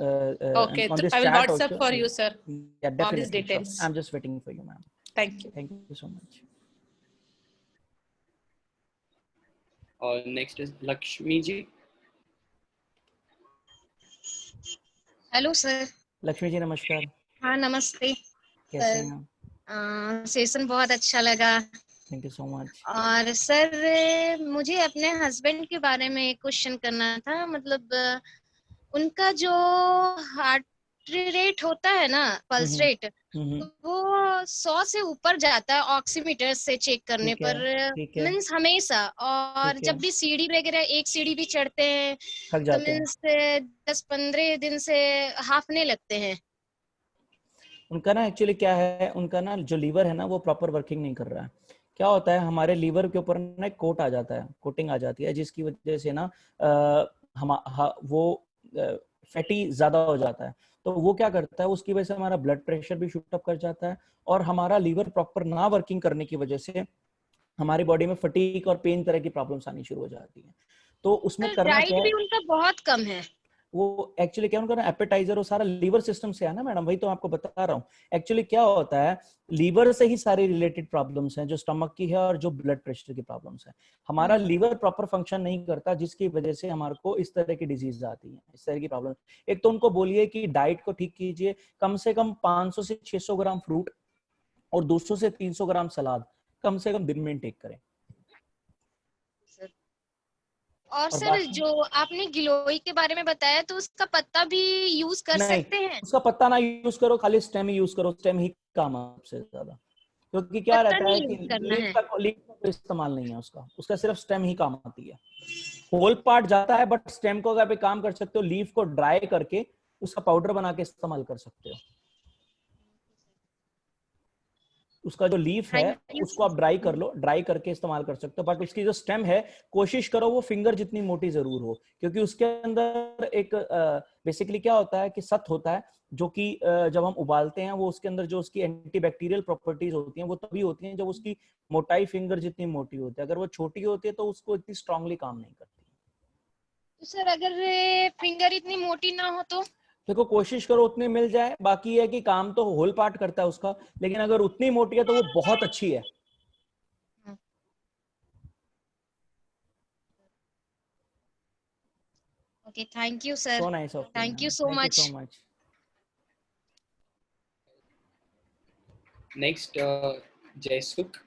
Okay, on this I will chat WhatsApp also. for you, sir. Yeah, definitely. All these details. Sure. I'm just waiting for you, ma'am. Thank you. Thank you so much. Next is Lakshmi ji. Hello sir. Lakshmi ji नमस्कार। हाँ नमस्ते। कैसे हैं? Session बहुत अच्छा लगा। Thank you so much. और sir मुझे अपने हस्बैंड के बारे में एक क्वेश्चन करना था, मतलब उनका जो हार्ट रेट होता है ना, पल्स रेट, तो वो 100 से ऊपर जाता है ऑक्सीमीटर से चेक करने पर, मीन्स हमेशा। और जब भी सीढ़ी वगैरह, एक सीढ़ी भी चढ़ते हैं तो मीन्स 10-15 दिन से हाफने लगते हैं। उनका ना एक्चुअली क्या है, उनका ना जो लीवर है ना वो प्रॉपर वर्किंग नहीं कर रहा है। क्या होता है, हमारे लीवर के ऊपर ना एक कोट आ जाता है, कोटिंग आ जाती है, जिसकी वजह से ना वो फैटी ज्यादा हो जाता है। तो वो क्या करता है, उसकी वजह से हमारा ब्लड प्रेशर भी शूट अप कर जाता है, और हमारा लीवर प्रॉपर ना वर्किंग करने की वजह से हमारी बॉडी में फटीग और पेन तरह की प्रॉब्लम्स आनी शुरू हो जाती है। तो उसमें करना क्या है, भी उनका बहुत कम है। वो एक्चुअली क्या उनका ना एपेटाइजर, वो सारा लीवर सिस्टम से है ना मैडम, वही तो आपको बता रहा हूँ। एक्चुअली क्या होता है, लीवर से ही सारी रिलेटेड प्रॉब्लम्स हैं, जो स्टमक की है और जो ब्लड प्रेशर की प्रॉब्लम्स है। हमारा लीवर प्रॉपर फंक्शन नहीं करता, जिसकी वजह से हमारे को इस तरह की डिजीज आती है, इस तरह की प्रॉब्लम। एक तो उनको बोलिए कि डाइट को ठीक कीजिए, कम से कम 500 से 600 ग्राम फ्रूट और 200 से 300 ग्राम सलाद कम से कम दिन में टेक करें। और सर जो आपने गिलोय के बारे में बताया, तो उसका पत्ता भी यूज कर सकते हैं? उसका पत्ता ना यूज करो, खाली स्टेम ही यूज करो, स्टेम ही काम है सबसे ज्यादा। क्योंकि क्या रहता है कि लीफ का कोई इस्तेमाल नहीं है उसका सिर्फ स्टेम ही काम आती है। होल पार्ट जाता है, बट स्टेम को अगर आप काम कर सकते हो, लीफ को ड्राई करके उसका पाउडर बना के इस्तेमाल कर सकते हो। उसका जो लीफ है उसको आप ड्राई कर लो, ड्राई करके इस्तेमाल कर सकते हो, बट उसकी जो स्टेम है कोशिश करो वो फिंगर जितनी मोटी जरूर हो, क्योंकि उसके अंदर एक बेसिकली क्या होता है कि सत होता है, जो कि जब हम उबालते हैं वो उसके अंदर जो उसकी एंटीबैक्टीरियल प्रॉपर्टीज होती हैं वो तभी होती हैं जब उसकी मोटाई फिंगर जितनी मोटी होती है। अगर वो छोटी होती है तो उसको इतनी स्ट्रांगली काम नहीं करती। तो सर अगर फिंगर इतनी मोटी ना हो तो? देखो कोशिश करो उतनी मिल जाए, बाकी है कि काम तो होल पार्ट करता है उसका, लेकिन अगर उतनी मोटी है तो वो बहुत अच्छी है। Okay, thank you sir, So nice of you, thank you man. So Thank you much. so much. Next Jaysukh.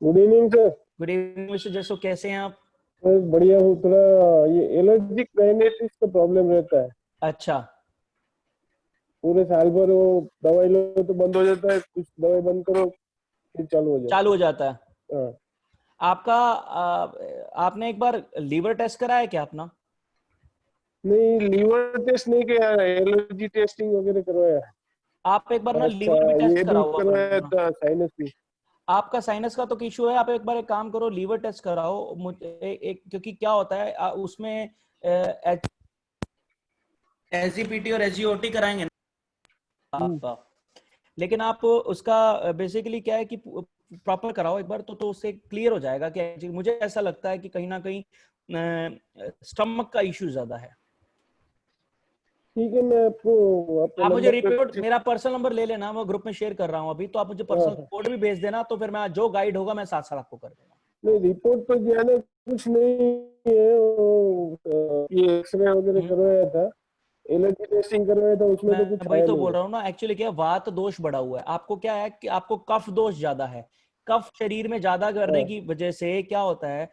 Good evening sir. Good evening mister जसो, कैसे हैं आप? सर बढ़िया हूँ, थोड़ा ये एलर्जिक राइनाइटिस का प्रॉब्लम रहता है। अच्छा, पूरे साल भर वो दवाई लो तो बंद हो जाता है, कुछ दवाई बंद करो फिर चालू हो जाता है। हाँ। आपका आपने एक बार लीवर टेस्ट कराया क्या अपना? नहीं, लीवर टेस्ट नहीं किया, एलर्जी टेस्टिंग वगैरह करवाया। आप एक बार ना अच्छा, लीवर भी टेस्ट ये भी कराओ करवाया अपना। था, साइनस भी। आपका साइनस का तो इशू है, आप एक बार एक काम करो, लीवर टेस्ट कराओ एक, क्योंकि क्या होता है उसमें एसजीपीटी और एसजीओटी कराएंगे ना आपका, लेकिन आप उसका बेसिकली क्या है कि प्रॉपर कराओ एक बार तो उससे क्लियर हो जाएगा कि मुझे ऐसा लगता है कि कहीं ना कहीं स्टमक का इशू ज्यादा है। ठीक है, मैं आपको आप मुझे रिपोर्ट, मेरा पर्सनल नंबर ले लेना, मैं ग्रुप में शेयर कर रहा हूँ अभी, तो आप मुझे पर्सनल रिपोर्ट भी भेज देना, तो फिर मैं जो गाइड होगा मैं साथ साथ आपको कर दूंगा। नहीं, रिपोर्ट तो ज्यादा कुछ नहीं है, ये एक्सरे वगैरह करवाया था, एलर्जी टेस्टिंग करवाया था, उसमें तो कुछ वही आया तो नहीं। बोल रहा हूँ ना, एक्चुअली क्या वात दोष बढ़ा हुआ है, आपको क्या है कि आपको कफ दोष ज्यादा है, कफ शरीर में ज्यादा करने की वजह से क्या होता है,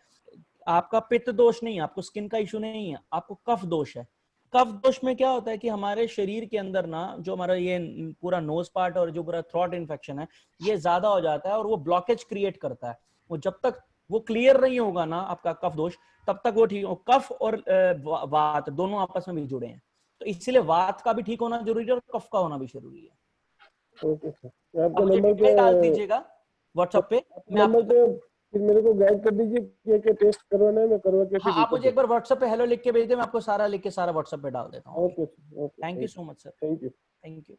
आपका पित्त दोष नहीं है, आपको स्किन का इशू नहीं है, आपको कफ दोष है। कफ दोष में क्या होता है कि हमारे शरीर के अंदर ना जो हमारा ये पूरा नोज पार्ट और जो पूरा थ्रोट इन्फेक्शन है ये ज्यादा हो जाता है और वो ब्लॉकेज क्रिएट करता है। वो जब तक वो क्लियर नहीं होगा ना आपका कफ दोष, तब तक वो ठीक हो। कफ और वात दोनों आपस में भी जुड़े हैं, तो इसलिए वात का भी ठीक होना जरूरी है और कफ का होना भी जरूरी है। ओके सर, आपका आप मुझे नंबर डिटेल डाल दीजिएगा व्हाट्सएप पे, मैं नंबर आपको पे फिर मेरे को गाइड कर दीजिए क्या क्या टेस्ट करवाना है, मैं करवा के हाँ, फिर आप मुझे एक बार व्हाट्सएप पे हेलो लिख के भेज दे, मैं आपको सारा लिख के सारा व्हाट्सएप पे डाल देता हूँ। Okay sir, okay, thank you so much sir. Thank you. Thank you.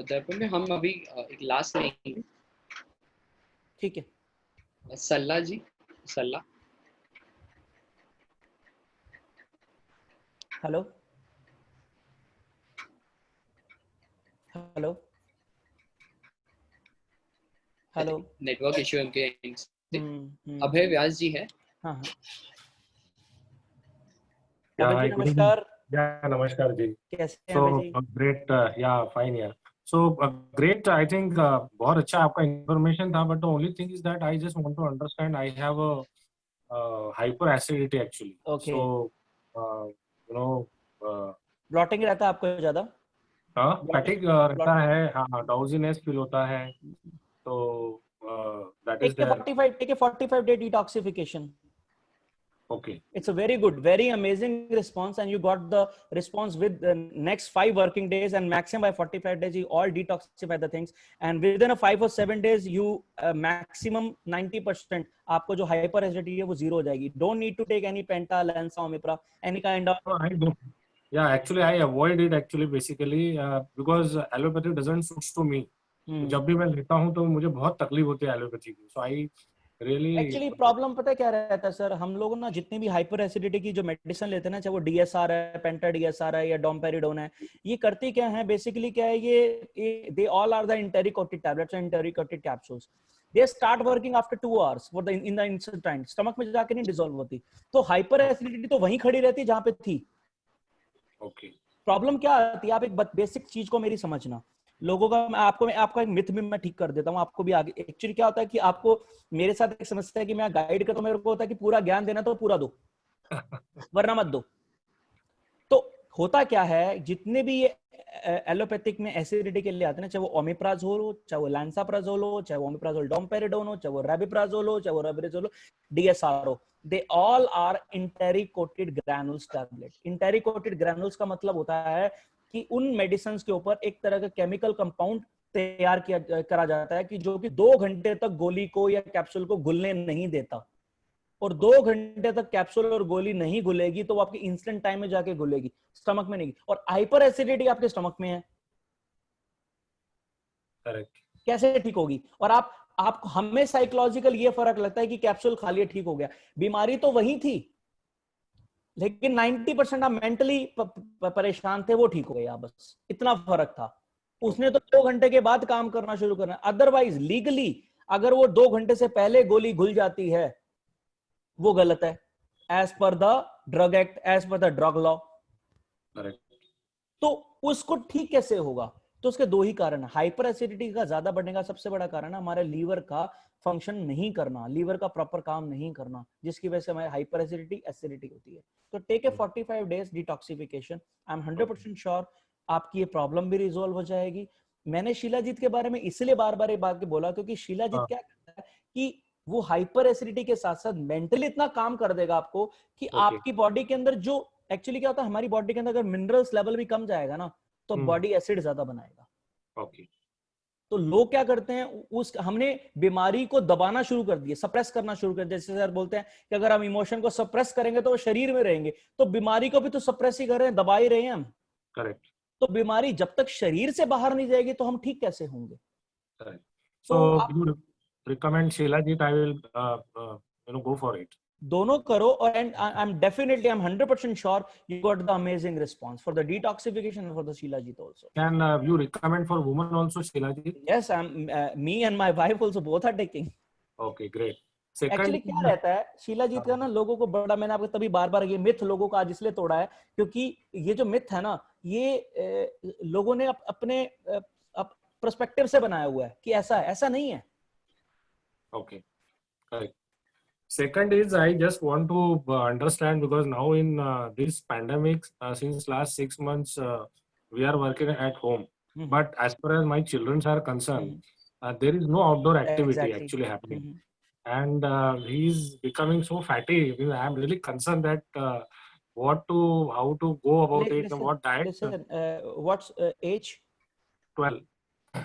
दर्पण में हम अभी एक लास्ट लेंगे। ठीक है, सल्ला जी, सल्ला। Hello hello hello, network issue है उनके एंड से। अभय व्यास जी है। हाँ हाँ, Yeah, अभय जी hi, good evening. नमस्कार, Yeah, namaskar ji. कैसे हैं अभय जी? Great, yeah, fine, yeah. So great, I think बहुत अच्छा आपका information था, but the only thing is that I just want to understand. I have a hyperacidity actually. Okay. So you know, blotting रहता है आपको ज्यादा? fatigue रहता है, हाँ, drowsiness feel होता है, तो that is there. take a 45 day detoxification. Okay. It's a very good, very amazing response, and you got the response with the next 5 working days, and maximum by 45 days you all detoxify the things, and within a 5 or 7 days you maximum 90% आपको जो hyper acidity है वो zero हो जाएगी. Don't need to take any penta, lanza, omepra, any kind of. I don't. Yeah, actually I avoid it actually basically because allopathy doesn't suit to me. जब भी मैं लेता हूँ तो मुझे बहुत तकलीफ होती है एलोपैथी की, so I really actually problem पता है क्या रहता है सर, हम लोग ना जितनी भी हाइपर एसिडिटी की जो मेडिसिन लेते हैं ना, चाहे वो डीएसआर है, पेंटा डीएसआर है या डोम्पेरिडोन है, ये करती क्या है बेसिकली, क्या है ये they all are the enteric coated tablets and enteric coated capsules, they start working after 2 hours for the in the instant, stomach में जाके नहीं डिसॉल्व होती, तो हाइपर एसिडिटी तो वहीं खड़ी रहती है जहां पे थी। ओके, प्रॉब्लम क्या आती है, आप एक बेसिक चीज को मेरी समझना, लोगों का मैं आपका एक मिथ भी मैं ठीक कर देता हूँ आपको भी आगे। एक्चुअली क्या होता है कि आपको मेरे साथ एक समस्या है कि मैं गाइड करता हूँ, मेरे को होता है कि पूरा ज्ञान देना तो पूरा दो वरना मत दो। तो होता क्या है, जितने भी ये एलोपैथिक में एसिडिटी के लिए आते हैं, चाहे वो ओमेप्राजोल हो, चाहे वो लांसाप्राजोल हो, चाहे वो ओमेप्राजोल डोम्पेरिडोन हो, चाहे वो रेबिप्राजोल हो, चाहे वो रेबिप्राजोल हो, डीएसआर हो, they all are enteric coated granules tablet. Enteric coated granules का मतलब होता है कि उन मेडिसिन के ऊपर एक तरह का केमिकल कंपाउंड तैयार करा जाता है कि जो कि 2 घंटे तक गोली को या कैप्सूल को घुलने नहीं देता, और 2 घंटे तक कैप्सूल और गोली नहीं घुलेगी तो वो आपके इंस्टेंट टाइम में जाके घुलेगी, स्टमक में नहीं। और हाइपर एसिडिटी आपके स्टमक में है, करेक्ट, कैसे ठीक होगी? और आप आपको, हमें साइकोलॉजिकल ये फर्क लगता है कि कैप्सूल खा लिया ठीक हो गया, बीमारी तो वही थी, लेकिन 90% आप मेंटली परेशान थे, वो ठीक हो गया, बस इतना फर्क था। उसने तो 2 घंटे के बाद काम करना शुरू करना, अदरवाइज लीगली अगर वो 2 घंटे से पहले गोली घुल जाती है वो गलत है, as per the drug act, as per the drug law. तो उसको ठीक कैसे होगा? तो उसके 2 ही कारण है। हाइपर एसिडिटी का ज्यादा बढ़ने का सबसे बड़ा कारण है हमारे लीवर का फंक्शन नहीं करना, लीवर का प्रॉपर काम नहीं करना, जिसकी वजह से हमारे हाइपर एसिडिटी होती है। तो take a 45 days detoxification, I am 100% sure आपकी ये प्रॉब्लम भी रिजोल्व हो जाएगी। मैंने शीलाजीत के बारे में इसलिए बार बार ये बात बोला क्योंकि शीलाजीत क्या करता है कि वो हाइपर एसिडिटी के साथ साथ मेंटली इतना काम कर देगा आपको कि आपकी बॉडी के अंदर जो एक्चुअली क्या होता है, हमारी बॉडी के अंदर अगर मिनरल्स लेवल भी कम जाएगा ना तो बॉडी एसिड ज्यादा बनाएगा। तो लोग क्या करते हैं, उस हमने बीमारी को दबाना शुरू कर दिया, सप्रेस करना शुरू कर दिया। जैसे सर बोलते हैं कि अगर हम इमोशन को सप्रेस करेंगे तो वो शरीर में रहेंगे, तो बीमारी को भी तो सप्रेस ही कर रहे हैं, दबा ही रहे हैं हम। करेक्ट। तो बीमारी जब तक शरीर से बाहर नहीं जाएगी तो हम ठीक कैसे होंगे? So you recommend Shilajit, I will go for it. दोनों करो, और and I'm 100% sure you got the amazing response for the detoxification and for the Shilajit also. Can you recommend for women also Shilajit? Yes, me and my wife also both are taking. Okay, great. Actually क्या रहता है शीलाजीत का ना, लोगों को बड़ा, मैंने आपको तभी बार बार ये मिथ लोगों का आज इसलिए तोड़ा है क्योंकि ये जो मिथ है ना, ये लोगों ने अपने पर्सपेक्टिव से बनाया हुआ है कि ऐसा है, ऐसा नहीं है। Okay, correct. Second is I just want to understand, because now in this pandemic, since last 6 months, we are working at home. But as far as my children are concerned, there is no outdoor activity actually happening. And he's becoming so fatty. I am really concerned that how to go about it and what diet. Listen, what's age? 12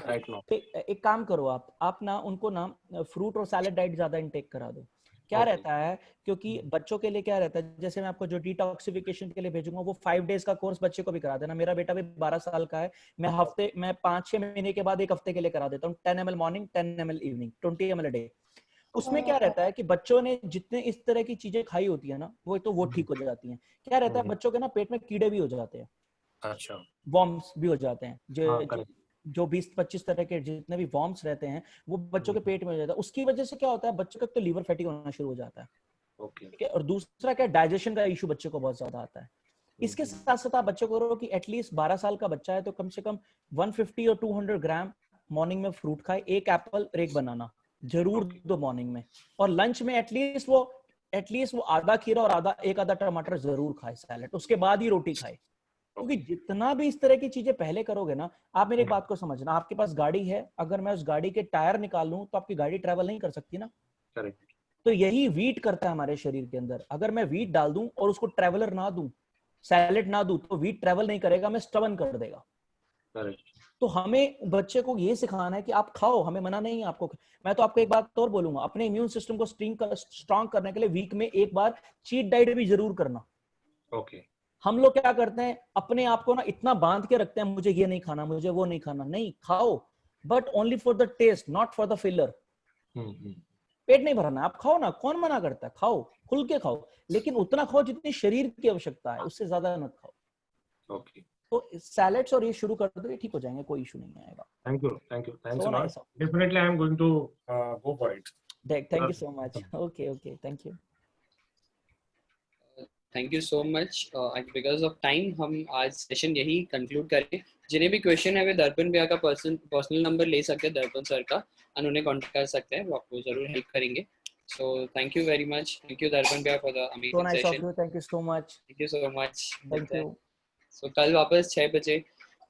right now. एक काम करो, आप ना उनको ना fruit और salad diet ज्यादा intake करा दो। क्या रहता है, क्योंकि बच्चों के लिए क्या रहता है, जैसे मैं आपको जो डिटॉक्सिफिकेशन के लिए भेजूंगा वो 5 डेज का कोर्स बच्चे को भी करा देना। मेरा बेटा भी 12 साल का है, मैं 5-6 महीने के बाद 1 हफ्ते के लिए करा देता हूँ। 10 ml morning, 10 ml evening, 20 ml day. उसमें क्या रहता है कि बच्चों ने जितने इस तरह की चीजें खाई होती है ना, वो ठीक हो जाती हैं। क्या रहता है, बच्चों के ना पेट में कीड़े भी हो जाते हैं, अच्छा, वॉर्म्स भी हो जाते हैं, जो 20-25 तरह के जितने भी वॉर्म्स रहते हैं वो बच्चों के पेट में हो जाता है। उसकी वजह से क्या होता है, बच्चों का तो लीवर फैटी होना शुरू हो जाता है। ठीक है। और दूसरा क्या, डाइजेशन का इशू बच्चों को बहुत ज्यादा आता है। इसके साथ साथ आप बच्चों को करो कि एटलीस्ट 12 साल का बच्चा है तो कम से कम 150 और 200 ग्राम मॉर्निंग में फ्रूट खाए, 1 एप्पल और 1 बनाना जरूर दो मॉर्निंग में। और लंच में एटलीस्ट वो आधा खीरा और एक आधा टमाटर जरूर खाए, सैलेड, उसके बाद ही रोटी खाए। क्योंकि जितना भी इस तरह की चीजें पहले करोगे ना, आप मेरी बात को समझना, आपके पास गाड़ी है, अगर मैं उस गाड़ी के टायर निकाल लूं तो आपकी गाड़ी ट्रेवल नहीं कर सकती ना। करेक्ट। तो यही वीट करता है हमारे शरीर के अंदर। अगर मैं वीट डाल दूं और उसको ट्रेवलर ना दूं, सैलेड ना दूं, तो वीट ट्रेवल नहीं करेगा, मैं स्टबन कर देगा। करेक्ट। तो हमें बच्चे को ये सिखाना है कि आप खाओ, हमें मना नहीं है आपको। मैं तो आपको एक बात और बोलूंगा, अपने इम्यून सिस्टम को स्ट्रॉन्ग करने के लिए वीक में एक बार चीट डाइट भी जरूर करना। ओके। हम लोग क्या करते हैं, अपने आप को ना इतना बांध के रखते हैं, मुझे ये नहीं खाना, मुझे वो नहीं खाना। नहीं, खाओ, but only for the taste, not for the filler. पेट नहीं भरना, आप खाओ ना, कौन मना करता है, खाओ, खुल के खाओ, लेकिन उतना खाओ जितनी शरीर की आवश्यकता है, उससे ज्यादा मत खाओ। ओके। तो सैलेड्स और ये शुरू कर दो, ये ठीक हो जाएंगे, कोई इशू नहीं आएगा। Thank you, thanks a lot. Definitely I am going to go for it. Thank you so much. Okay, thank you. Thank you so much. Because of time हम आज सेशन यही कंक्लूड करें। जिन्हें भी क्वेश्चन है वे दर्पण भैया का पर्सनल नंबर ले सकते हैं, दर्पण सर का, और उन्हें कॉन्टेक्ट कर सकते हैं, वो आपको जरूर हेल्प करेंगे। So thank you very much. Thank you Darpan भैया for the amazing session. Thank you so much. Thank you so much. Thank you. So कल वापस 6 बजे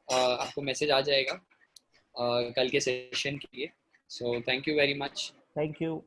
आपको मैसेज आ जाएगा कल के सेशन के लिए। सो thank you very much. Thank you.